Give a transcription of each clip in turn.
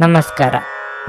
ನಮಸ್ಕಾರ.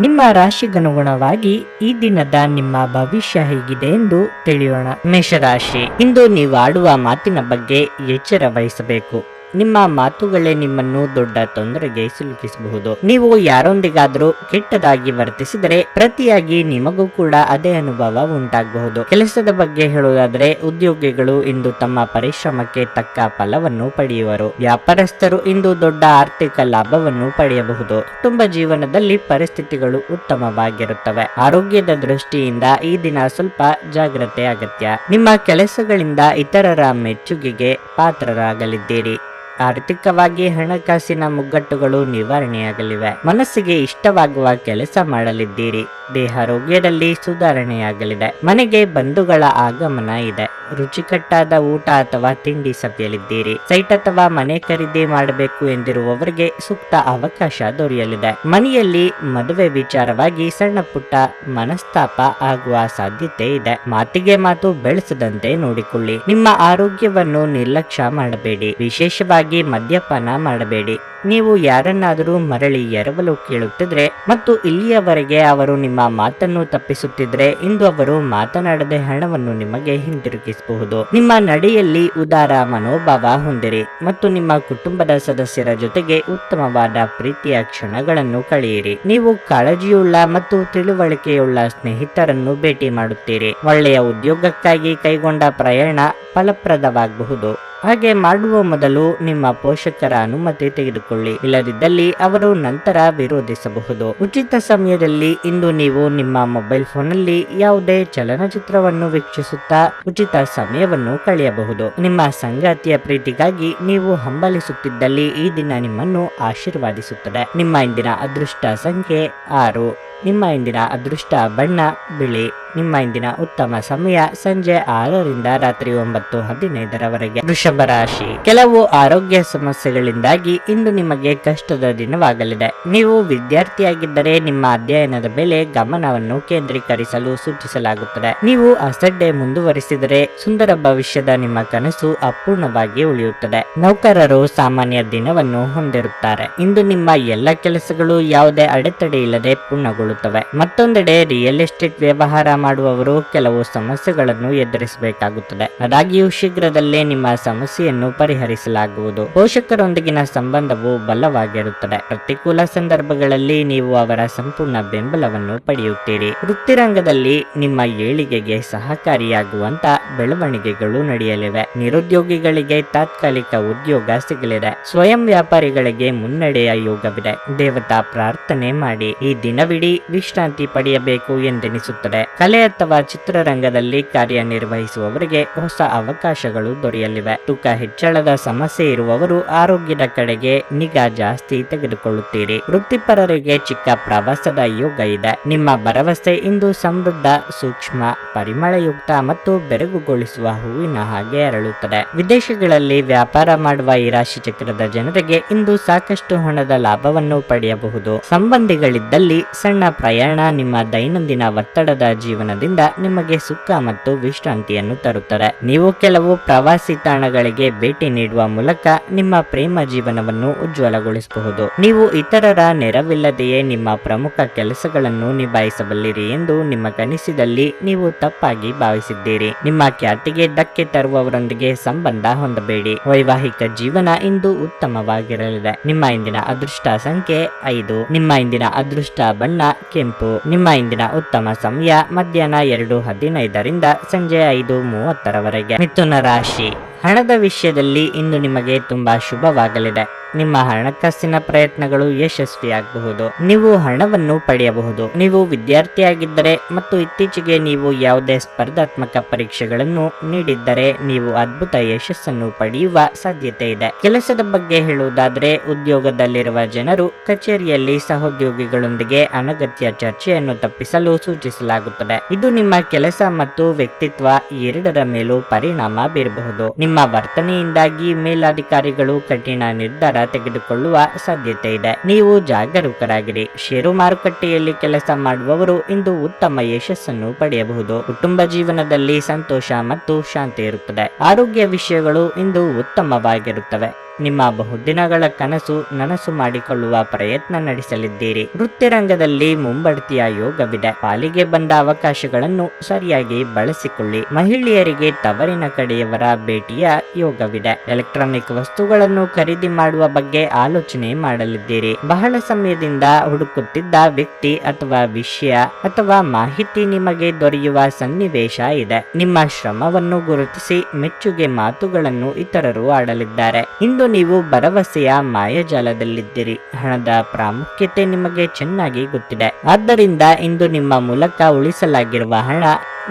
ನಿಮ್ಮ ರಾಶಿಗನುಗುಣವಾಗಿ ಈ ದಿನದ ನಿಮ್ಮ ಭವಿಷ್ಯ ಹೇಗಿದೆ ಎಂದು ತಿಳಿಯೋಣ. ಮೇಷರಾಶಿ, ಇಂದು ನೀವು ಆಡುವ ಮಾತಿನ ಬಗ್ಗೆ ಎಚ್ಚರ ವಹಿಸಬೇಕು. ನಿಮ್ಮ ಮಾತುಗಳೇ ನಿಮ್ಮನ್ನು ದೊಡ್ಡ ತೊಂದರೆಗೆ ಸಿಲುಕಿಸಬಹುದು. ನೀವು ಯಾರೊಂದಿಗಾದರೂ ಕೆಟ್ಟದಾಗಿ ವರ್ತಿಸಿದರೆ ಪ್ರತಿಯಾಗಿ ನಿಮಗೂ ಕೂಡ ಅದೇ ಅನುಭವ ಉಂಟಾಗಬಹುದು. ಕೆಲಸದ ಬಗ್ಗೆ ಹೇಳುವುದಾದರೆ ಉದ್ಯೋಗಿಗಳು ಇಂದು ತಮ್ಮ ಪರಿಶ್ರಮಕ್ಕೆ ತಕ್ಕ ಫಲವನ್ನು ಪಡೆಯುವರು. ವ್ಯಾಪಾರಸ್ಥರು ಇಂದು ದೊಡ್ಡ ಆರ್ಥಿಕ ಲಾಭವನ್ನು ಪಡೆಯಬಹುದು. ಕುಟುಂಬ ಜೀವನದಲ್ಲಿ ಪರಿಸ್ಥಿತಿಗಳು ಉತ್ತಮವಾಗಿರುತ್ತವೆ. ಆರೋಗ್ಯದ ದೃಷ್ಟಿಯಿಂದ ಈ ದಿನ ಸ್ವಲ್ಪ ಜಾಗ್ರತೆ ಅಗತ್ಯ. ನಿಮ್ಮ ಕೆಲಸಗಳಿಂದ ಇತರರ ಮೆಚ್ಚುಗೆಗೆ ಪಾತ್ರರಾಗಲಿದ್ದೀರಿ. ಆರ್ಥಿಕವಾಗಿ ಹಣಕಾಸಿನ ಮುಗ್ಗಟ್ಟುಗಳು ನಿವಾರಣೆಯಾಗಲಿವೆ. ಮನಸ್ಸಿಗೆ ಇಷ್ಟವಾಗುವ ಕೆಲಸ ಮಾಡಲಿದ್ದೀರಿ. ದೇಹಾರೋಗ್ಯದಲ್ಲಿ ಸುಧಾರಣೆಯಾಗಲಿದೆ. ಮನೆಗೆ ಬಂಧುಗಳ ಆಗಮನ ಇದೆ. ರುಚಿಕಟ್ಟಾದ ಊಟ ಅಥವಾ ತಿಂಡಿ ಸವಿಯಲಿದ್ದೀರಿ. ಸೈಟ್ ಅಥವಾ ಮನೆ ಖರೀದಿ ಮಾಡಬೇಕು ಎಂದಿರುವವರಿಗೆ ಸೂಕ್ತ ಅವಕಾಶ ದೊರೆಯಲಿದೆ. ಮನೆಯಲ್ಲಿ ಮದುವೆ ವಿಚಾರವಾಗಿ ಸಣ್ಣ ಪುಟ್ಟ ಮನಸ್ತಾಪ ಆಗುವ ಸಾಧ್ಯತೆ ಇದೆ. ಮಾತಿಗೆ ಮಾತು ಬೆಳೆಸದಂತೆ ನೋಡಿಕೊಳ್ಳಿ. ನಿಮ್ಮ ಆರೋಗ್ಯವನ್ನು ನಿರ್ಲಕ್ಷ್ಯ ಮಾಡಬೇಡಿ. ವಿಶೇಷವಾಗಿ ಮದ್ಯಪಾನ ಮಾಡಬೇಡಿ. ನೀವು ಯಾರನ್ನಾದರೂ ಮರಳಿ ಎರವಲು ಕೇಳುತ್ತಿದ್ರೆ ಮತ್ತು ಇಲ್ಲಿಯವರೆಗೆ ಅವರು ನಿಮ್ಮ ಮಾತನ್ನು ತಪ್ಪಿಸುತ್ತಿದ್ರೆ ಇಂದು ಅವರು ಮಾತನಾಡದೆ ಹಣವನ್ನು ನಿಮಗೆ ಹಿಂದಿರುಗಿಸಬಹುದು. ನಿಮ್ಮ ನಡೆಯಲ್ಲಿ ಉದಾರ ಮನೋಭಾವ ಹೊಂದಿರಿ ಮತ್ತು ನಿಮ್ಮ ಕುಟುಂಬದ ಸದಸ್ಯರ ಜೊತೆಗೆ ಉತ್ತಮವಾದ ಪ್ರೀತಿಯ ಕ್ಷಣಗಳನ್ನು ಕಳೆಯಿರಿ. ನೀವು ಕಾಳಜಿಯುಳ್ಳ ಮತ್ತು ತಿಳುವಳಿಕೆಯುಳ್ಳ ಸ್ನೇಹಿತರನ್ನು ಭೇಟಿ ಮಾಡುತ್ತೀರಿ. ಒಳ್ಳೆಯ ಉದ್ಯೋಗಕ್ಕಾಗಿ ಕೈಗೊಂಡ ಪ್ರಯಾಣ ಫಲಪ್ರದವಾಗಬಹುದು. ಹಾಗೆ ಮಾಡುವ ಮೊದಲು ನಿಮ್ಮ ಪೋಷಕರ ಅನುಮತಿ ತೆಗೆದುಕೊಳ್ಳಿ. ಇಲ್ಲದಿದ್ದಲ್ಲಿ ಅವರು ನಂತರ ವಿರೋಧಿಸಬಹುದು. ಉಚಿತ ಸಮಯದಲ್ಲಿ ಇಂದು ನೀವು ನಿಮ್ಮ ಮೊಬೈಲ್ ಫೋನ್ನಲ್ಲಿ ಯಾವುದೇ ಚಲನಚಿತ್ರವನ್ನು ವೀಕ್ಷಿಸುತ್ತಾ ಉಚಿತ ಸಮಯವನ್ನು ಕಳೆಯಬಹುದು. ನಿಮ್ಮ ಸಂಗಾತಿಯ ಪ್ರೀತಿಗಾಗಿ ನೀವು ಹಂಬಲಿಸುತ್ತಿದ್ದಲ್ಲಿ ಈ ದಿನ ನಿಮ್ಮನ್ನು ಆಶೀರ್ವಾದಿಸುತ್ತದೆ. ನಿಮ್ಮ ಇಂದಿನ ಅದೃಷ್ಟ ಸಂಖ್ಯೆ 6. ನಿಮ್ಮ ಇಂದಿನ ಅದೃಷ್ಟ ಬಣ್ಣ ಬಿಳಿ. ನಿಮ್ಮ ಇಂದಿನ ಉತ್ತಮ ಸಮಯ ಸಂಜೆ 6ರಿಂದ ರಾತ್ರಿ 9:15ರವರೆಗೆ. ವೃಷಭ ರಾಶಿ, ಕೆಲವು ಆರೋಗ್ಯ ಸಮಸ್ಯೆಗಳಿಂದಾಗಿ ಇಂದು ನಿಮಗೆ ಕಷ್ಟದ ದಿನವಾಗಲಿದೆ. ನೀವು ವಿದ್ಯಾರ್ಥಿಯಾಗಿದ್ದರೆ ನಿಮ್ಮ ಅಧ್ಯಯನದ ಮೇಲೆ ಗಮನವನ್ನು ಕೇಂದ್ರೀಕರಿಸಲು ಸೂಚಿಸಲಾಗುತ್ತದೆ. ನೀವು ಅಸಡ್ಡೆ ಮುಂದುವರಿಸಿದರೆ ಸುಂದರ ಭವಿಷ್ಯದ ನಿಮ್ಮ ಕನಸು ಅಪೂರ್ಣವಾಗಿ ಉಳಿಯುತ್ತದೆ. ನೌಕರರು ಸಾಮಾನ್ಯ ದಿನವನ್ನು ಹೊಂದಿರುತ್ತಾರೆ. ಇಂದು ನಿಮ್ಮ ಎಲ್ಲ ಕೆಲಸಗಳು ಯಾವುದೇ ಅಡೆತಡೆ ಇಲ್ಲದೆ ಪೂರ್ಣಗೊಳ್ಳುತ್ತವೆ. ಮತ್ತೊಂದೆಡೆ ರಿಯಲ್ ಎಸ್ಟೇಟ್ ವ್ಯವಹಾರ ಮಾಡುವವರು ಕೆಲವು ಸಮಸ್ಯೆಗಳನ್ನು ಎದುರಿಸಬೇಕಾಗುತ್ತದೆ. ಆದಾಗ್ಯೂ ಶೀಘ್ರದಲ್ಲೇ ನಿಮ್ಮ ಸಮಸ್ಯೆಯನ್ನು ಪರಿಹರಿಸಲಾಗುವುದು. ಪೋಷಕರೊಂದಿಗಿನ ಸಂಬಂಧವು ಬಲವಾಗಿರುತ್ತದೆ. ಪ್ರತಿಕೂಲ ಸಂದರ್ಭಗಳಲ್ಲಿ ನೀವು ಅವರ ಸಂಪೂರ್ಣ ಬೆಂಬಲವನ್ನು ಪಡೆಯುತ್ತೀರಿ. ವೃತ್ತಿರಂಗದಲ್ಲಿ ನಿಮ್ಮ ಏಳಿಗೆಗೆ ಸಹಕಾರಿಯಾಗುವಂತ ಬೆಳವಣಿಗೆಗಳು ನಡೆಯಲಿವೆ. ನಿರುದ್ಯೋಗಿಗಳಿಗೆ ತಾತ್ಕಾಲಿಕ ಉದ್ಯೋಗ ಸಿಗಲಿದೆ. ಸ್ವಯಂ ವ್ಯಾಪಾರಿಗಳಿಗೆ ಮುನ್ನಡೆಯ ಯೋಗವಿದೆ. ದೇವತಾ ಪ್ರಾರ್ಥನೆ ಮಾಡಿ. ಈ ದಿನವಿಡೀ ವಿಶ್ರಾಂತಿ ಪಡೆಯಬೇಕು ಎಂದೆನಿಸುತ್ತದೆ. ಕಲೆ ಅಥವಾ ಚಿತ್ರರಂಗದಲ್ಲಿ ಕಾರ್ಯನಿರ್ವಹಿಸುವವರಿಗೆ ಹೊಸ ಅವಕಾಶಗಳು ದೊರೆಯಲಿವೆ. ತೂಕ ಹೆಚ್ಚಳದ ಸಮಸ್ಯೆ ಇರುವವರು ಆರೋಗ್ಯದ ಕಡೆಗೆ ನಿಗಾ ಜಾಸ್ತಿ ತೆಗೆದುಕೊಳ್ಳುತ್ತೀರಿ. ವೃತ್ತಿಪರರಿಗೆ ಚಿಕ್ಕ ಪ್ರವಾಸದ ಯೋಗ ಇದೆ. ನಿಮ್ಮ ಭರವಸೆ ಇಂದು ಸಮೃದ್ಧ, ಸೂಕ್ಷ್ಮ, ಪರಿಮಳಯುಕ್ತ ಮತ್ತು ಬೆರಗುಗೊಳಿಸುವ ಹೂವಿನ ಹಾಗೆ ಅರಳುತ್ತದೆ. ವಿದೇಶಗಳಲ್ಲಿ ವ್ಯಾಪಾರ ಮಾಡುವ ಈ ರಾಶಿ ಚಕ್ರದ ಜನರಿಗೆ ಇಂದು ಸಾಕಷ್ಟು ಹಣದ ಲಾಭವನ್ನು ಪಡೆಯಬಹುದು. ಸಂಬಂಧಿಗಳಿದ್ದಲ್ಲಿ ಸಣ್ಣ ಪ್ರಯಾಣ ನಿಮ್ಮ ದೈನಂದಿನ ಒತ್ತಡದ ಜೀವನದಿಂದ ನಿಮಗೆ ಸುಖ ಮತ್ತು ವಿಶ್ರಾಂತಿಯನ್ನು ತರುತ್ತದೆ. ನೀವು ಕೆಲವು ಪ್ರವಾಸಿ ತಾಣಗಳಿಗೆ ಭೇಟಿ ನೀಡುವ ಮೂಲಕ ನಿಮ್ಮ ಪ್ರೇಮ ಜೀವನವನ್ನು ಉಜ್ವಲಗೊಳಿಸಬಹುದು. ನೀವು ಇತರರ ನೆರವಿಲ್ಲದೆಯೇ ನಿಮ್ಮ ಪ್ರಮುಖ ಕೆಲಸಗಳನ್ನು ನಿಭಾಯಿಸಬಲ್ಲಿರಿ ಎಂದು ನಿಮ್ಮ ಕನಸಿನಲ್ಲಿ ನೀವು ತಪ್ಪಾಗಿ ಭಾವಿಸಿದ್ದೀರಿ. ನಿಮ್ಮ ಖ್ಯಾತಿಗೆ ಧಕ್ಕೆ ತರುವವರೊಂದಿಗೆ ಸಂಬಂಧ ಹೊಂದಬೇಡಿ. ವೈವಾಹಿಕ ಜೀವನ ಇಂದು ಉತ್ತಮವಾಗಿರಲಿದೆ. ನಿಮ್ಮ ಇಂದಿನ ಅದೃಷ್ಟ ಸಂಖ್ಯೆ 5. ನಿಮ್ಮ ಇಂದಿನ ಅದೃಷ್ಟ ಬಣ್ಣ ಕೆಂಪು. ನಿಮ್ಮ ಇಂದಿನ ಉತ್ತಮ ಸಮಯ ಮಧ್ಯಾಹ್ನ 2:15ರಿಂದ ಸಂಜೆ 5:30ರವರೆಗೆ. ಮಿಥುನ ರಾಶಿ, ಹಣದ ವಿಷಯದಲ್ಲಿ ಇಂದು ನಿಮಗೆ ತುಂಬಾ ಶುಭವಾಗಲಿದೆ. ನಿಮ್ಮ ಹಣಕಾಸಿನ ಪ್ರಯತ್ನಗಳು ಯಶಸ್ವಿಯಾಗಬಹುದು. ನೀವು ಹಣವನ್ನು ಪಡೆಯಬಹುದು. ನೀವು ವಿದ್ಯಾರ್ಥಿಯಾಗಿದ್ದರೆ ಮತ್ತು ಇತ್ತೀಚೆಗೆ ನೀವು ಯಾವುದೇ ಸ್ಪರ್ಧಾತ್ಮಕ ಪರೀಕ್ಷೆಗಳನ್ನು ನೀಡಿದ್ದರೆ ನೀವು ಅದ್ಭುತ ಯಶಸ್ಸನ್ನು ಪಡೆಯುವ ಸಾಧ್ಯತೆ ಇದೆ. ಕೆಲಸದ ಬಗ್ಗೆ ಹೇಳುವುದಾದರೆ ಉದ್ಯೋಗದಲ್ಲಿರುವ ಜನರು ಕಚೇರಿಯಲ್ಲಿ ಸಹೋದ್ಯೋಗಿಗಳೊಂದಿಗೆ ಅನಗತ್ಯ ಚರ್ಚೆಯನ್ನು ತಪ್ಪಿಸಲು ಸೂಚಿಸಲಾಗುತ್ತದೆ. ಇದು ನಿಮ್ಮ ಕೆಲಸ ಮತ್ತು ವ್ಯಕ್ತಿತ್ವ ಎರಡರ ಮೇಲೂ ಪರಿಣಾಮ ಬೀರಬಹುದು. ನಿಮ್ಮ ವರ್ತನೆಯಿಂದಾಗಿ ಮೇಲಾಧಿಕಾರಿಗಳು ಕಠಿಣ ನಿರ್ಧಾರ ತೆಗೆದುಕೊಳ್ಳುವ ಸಾಧ್ಯತೆ ಇದೆ. ನೀವು ಜಾಗರೂಕರಾಗಿರಿ. ಷೇರು ಮಾರುಕಟ್ಟೆಯಲ್ಲಿ ಕೆಲಸ ಮಾಡುವವರು ಇಂದು ಉತ್ತಮ ಯಶಸ್ಸನ್ನು ಪಡೆಯಬಹುದು. ಕುಟುಂಬ ಜೀವನದಲ್ಲಿ ಸಂತೋಷ ಮತ್ತು ಶಾಂತಿ ಇರುತ್ತದೆ. ಆರೋಗ್ಯ ವಿಷಯಗಳು ಇಂದು ಉತ್ತಮವಾಗಿರುತ್ತವೆ. ನಿಮ್ಮ ಬಹುದಿನಗಳ ಕನಸು ನನಸು ಮಾಡಿಕೊಳ್ಳುವ ಪ್ರಯತ್ನ ನಡೆಸಲಿದ್ದೀರಿ. ವೃತ್ತಿರಂಗದಲ್ಲಿ ಮುಂಬಡ್ತಿಯ ಯೋಗವಿದೆ. ಪಾಲಿಗೆ ಬಂದ ಅವಕಾಶಗಳನ್ನು ಸರಿಯಾಗಿ ಬಳಸಿಕೊಳ್ಳಿ. ಮಹಿಳೆಯರಿಗೆ ತವರಿನ ಕಡೆಯವರ ಭೇಟಿಯ ಯೋಗವಿದೆ. ಎಲೆಕ್ಟ್ರಾನಿಕ್ ವಸ್ತುಗಳನ್ನು ಖರೀದಿ ಮಾಡುವ ಬಗ್ಗೆ ಆಲೋಚನೆ ಮಾಡಲಿದ್ದೀರಿ. ಬಹಳ ಸಮಯದಿಂದ ಹುಡುಕುತ್ತಿದ್ದ ವ್ಯಕ್ತಿ ಅಥವಾ ವಿಷಯ ಅಥವಾ ಮಾಹಿತಿ ನಿಮಗೆ ದೊರೆಯುವ ಸನ್ನಿವೇಶ ಇದೆ. ನಿಮ್ಮ ಶ್ರಮವನ್ನು ಗುರುತಿಸಿ ಮೆಚ್ಚುಗೆ ಮಾತುಗಳನ್ನು ಇತರರು ಆಡಲಿದ್ದಾರೆ. ಇಂದು ನೀವು ಭರವಸೆಯ ಮಾಯಾಜಾಲದಲ್ಲಿದ್ದೀರಿ. ಹಣದ ಪ್ರಾಮುಖ್ಯತೆ ನಿಮಗೆ ಚೆನ್ನಾಗಿ ಗೊತ್ತಿದೆ. ಆದ್ದರಿಂದ ಇಂದು ನಿಮ್ಮ ಮೂಲಕ ಉಳಿಸಲಾಗಿರುವ ಹಣ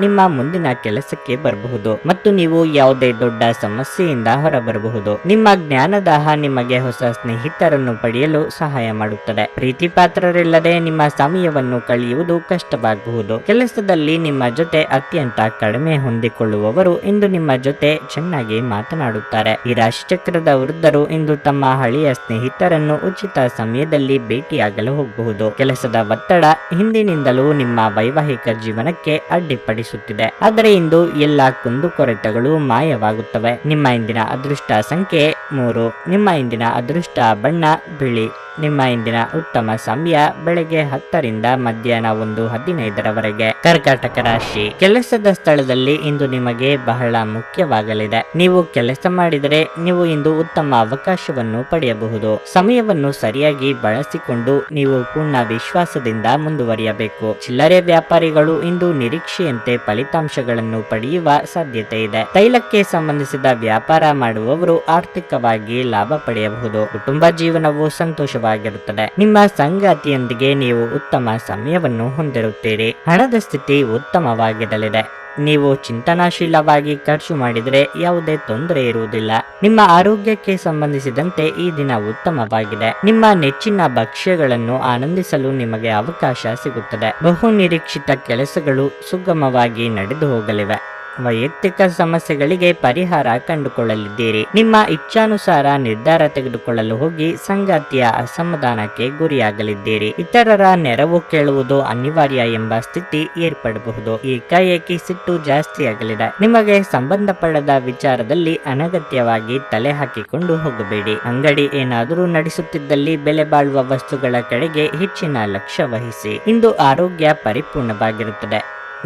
ನಿಮ್ಮ ಮುಂದಿನ ಕೆಲಸಕ್ಕೆ ಬರಬಹುದು ಮತ್ತು ನೀವು ಯಾವುದೇ ದೊಡ್ಡ ಸಮಸ್ಯೆಯಿಂದ ಹೊರಬರಬಹುದು. ನಿಮ್ಮ ಜ್ಞಾನದಾಹ ನಿಮಗೆ ಹೊಸ ಸ್ನೇಹಿತರನ್ನು ಪಡೆಯಲು ಸಹಾಯ ಮಾಡುತ್ತದೆ. ಪ್ರೀತಿ ಪಾತ್ರರಿಲ್ಲದೆ ನಿಮ್ಮ ಸಮಯವನ್ನು ಕಳೆಯುವುದು ಕಷ್ಟವಾಗಬಹುದು. ಕೆಲಸದಲ್ಲಿ ನಿಮ್ಮ ಜೊತೆ ಅತ್ಯಂತ ಕಡಿಮೆ ಹೊಂದಿಕೊಳ್ಳುವವರು ಇಂದು ನಿಮ್ಮ ಜೊತೆ ಚೆನ್ನಾಗಿ ಮಾತನಾಡುತ್ತಾರೆ. ಈ ರಾಶಿಚಕ್ರದ ವೃದ್ಧರು ಇಂದು ತಮ್ಮ ಹಳೆಯ ಸ್ನೇಹಿತರನ್ನು ಉಚಿತ ಸಮಯದಲ್ಲಿ ಭೇಟಿಯಾಗಲು ಹೋಗಬಹುದು. ಕೆಲಸದ ಒತ್ತಡ ಹಿಂದಿನಿಂದಲೂ ನಿಮ್ಮ ವೈವಾಹಿಕ ಜೀವನಕ್ಕೆ ಅಡ್ಡಿಪಡಿಸುತ್ತಿದೆ. ಆದರೆ ಇಂದು ಎಲ್ಲ ಕುಂದುಕೊರತೆಗಳು ಮಾಯವಾಗುತ್ತವೆ. ನಿಮ್ಮ ಇಂದಿನ ಅದೃಷ್ಟ ಸಂಖ್ಯೆ 3. ನಿಮ್ಮ ಇಂದಿನ ಅದೃಷ್ಟ ಬಣ್ಣ ಬಿಳಿ. ನಿಮ್ಮ ಇಂದಿನ ಉತ್ತಮ ಸಮಯ ಬೆಳಗ್ಗೆ 10 ರಿಂದ ಮಧ್ಯಾಹ್ನ 1:15 ಕರ್ಕಾಟಕ ರಾಶಿ. ಕೆಲಸದ ಸ್ಥಳದಲ್ಲಿ ಇಂದು ನಿಮಗೆ ಬಹಳ ಮುಖ್ಯವಾಗಲಿದೆ. ನೀವು ಕೆಲಸ ಮಾಡಿದರೆ ನೀವು ಇಂದು ಉತ್ತಮ ಅವಕಾಶವನ್ನು ಪಡೆಯಬಹುದು. ಸಮಯವನ್ನು ಸರಿಯಾಗಿ ಬಳಸಿಕೊಂಡು ನೀವು ಪೂರ್ಣ ವಿಶ್ವಾಸದಿಂದ ಮುಂದುವರಿಯಬೇಕು. ಚಿಲ್ಲರೆ ವ್ಯಾಪಾರಿಗಳು ಇಂದು ನಿರೀಕ್ಷೆಯಂತೆ ಫಲಿತಾಂಶಗಳನ್ನು ಪಡೆಯುವ ಸಾಧ್ಯತೆ ಇದೆ. ತೈಲಕ್ಕೆ ಸಂಬಂಧಿಸಿದ ವ್ಯಾಪಾರ ಮಾಡುವವರು ಆರ್ಥಿಕವಾಗಿ ಲಾಭ ಪಡೆಯಬಹುದು. ಕುಟುಂಬ ಜೀವನವು ಸಂತೋಷವಾಗಿರುತ್ತದೆ. ನಿಮ್ಮ ಸಂಗಾತಿಯೊಂದಿಗೆ ನೀವು ಉತ್ತಮ ಸಮಯವನ್ನು ಹೊಂದಿರುತ್ತೀರಿ. ಹಣದ ಸ್ಥಿತಿ ಉತ್ತಮವಾಗಿರಲಿದೆ. ನೀವು ಚಿಂತನಾಶೀಲವಾಗಿ ಖರ್ಚು ಮಾಡಿದರೆ ಯಾವುದೇ ತೊಂದರೆ ಇರುವುದಿಲ್ಲ. ನಿಮ್ಮ ಆರೋಗ್ಯಕ್ಕೆ ಸಂಬಂಧಿಸಿದಂತೆ ಈ ದಿನ ಉತ್ತಮವಾಗಿದೆ. ನಿಮ್ಮ ನೆಚ್ಚಿನ ಭಕ್ಷ್ಯಗಳನ್ನು ಆನಂದಿಸಲು ನಿಮಗೆ ಅವಕಾಶ ಸಿಗುತ್ತದೆ. ಬಹು ನಿರೀಕ್ಷಿತ ಕೆಲಸಗಳು ಸುಗಮವಾಗಿ ನಡೆದು ಹೋಗಲಿವೆ. ವೈಯಕ್ತಿಕ ಸಮಸ್ಯೆಗಳಿಗೆ ಪರಿಹಾರ ಕಂಡುಕೊಳ್ಳಲಿದ್ದೀರಿ. ನಿಮ್ಮ ಇಚ್ಛಾನುಸಾರ ನಿರ್ಧಾರ ತೆಗೆದುಕೊಳ್ಳಲು ಹೋಗಿ ಸಂಗಾತಿಯ ಅಸಮಾಧಾನಕ್ಕೆ ಗುರಿಯಾಗಲಿದ್ದೀರಿ. ಇತರರ ನೆರವು ಕೇಳುವುದು ಅನಿವಾರ್ಯ ಎಂಬ ಸ್ಥಿತಿ ಏರ್ಪಡಬಹುದು. ಏಕಾಏಕಿ ಸಿಟ್ಟು ಜಾಸ್ತಿಯಾಗಲಿದೆ. ನಿಮಗೆ ಸಂಬಂಧಪಡದ ವಿಚಾರದಲ್ಲಿ ಅನಗತ್ಯವಾಗಿ ತಲೆ ಹಾಕಿಕೊಂಡು ಹೋಗಬೇಡಿ. ಅಂಗಡಿ ಏನಾದರೂ ನಡೆಸುತ್ತಿದ್ದಲ್ಲಿ ಬೆಲೆ ಬಾಳುವ ವಸ್ತುಗಳ ಕಡೆಗೆ ಹೆಚ್ಚಿನ ಲಕ್ಷ್ಯ ವಹಿಸಿ. ಇಂದು ಆರೋಗ್ಯ ಪರಿಪೂರ್ಣವಾಗಿರುತ್ತದೆ.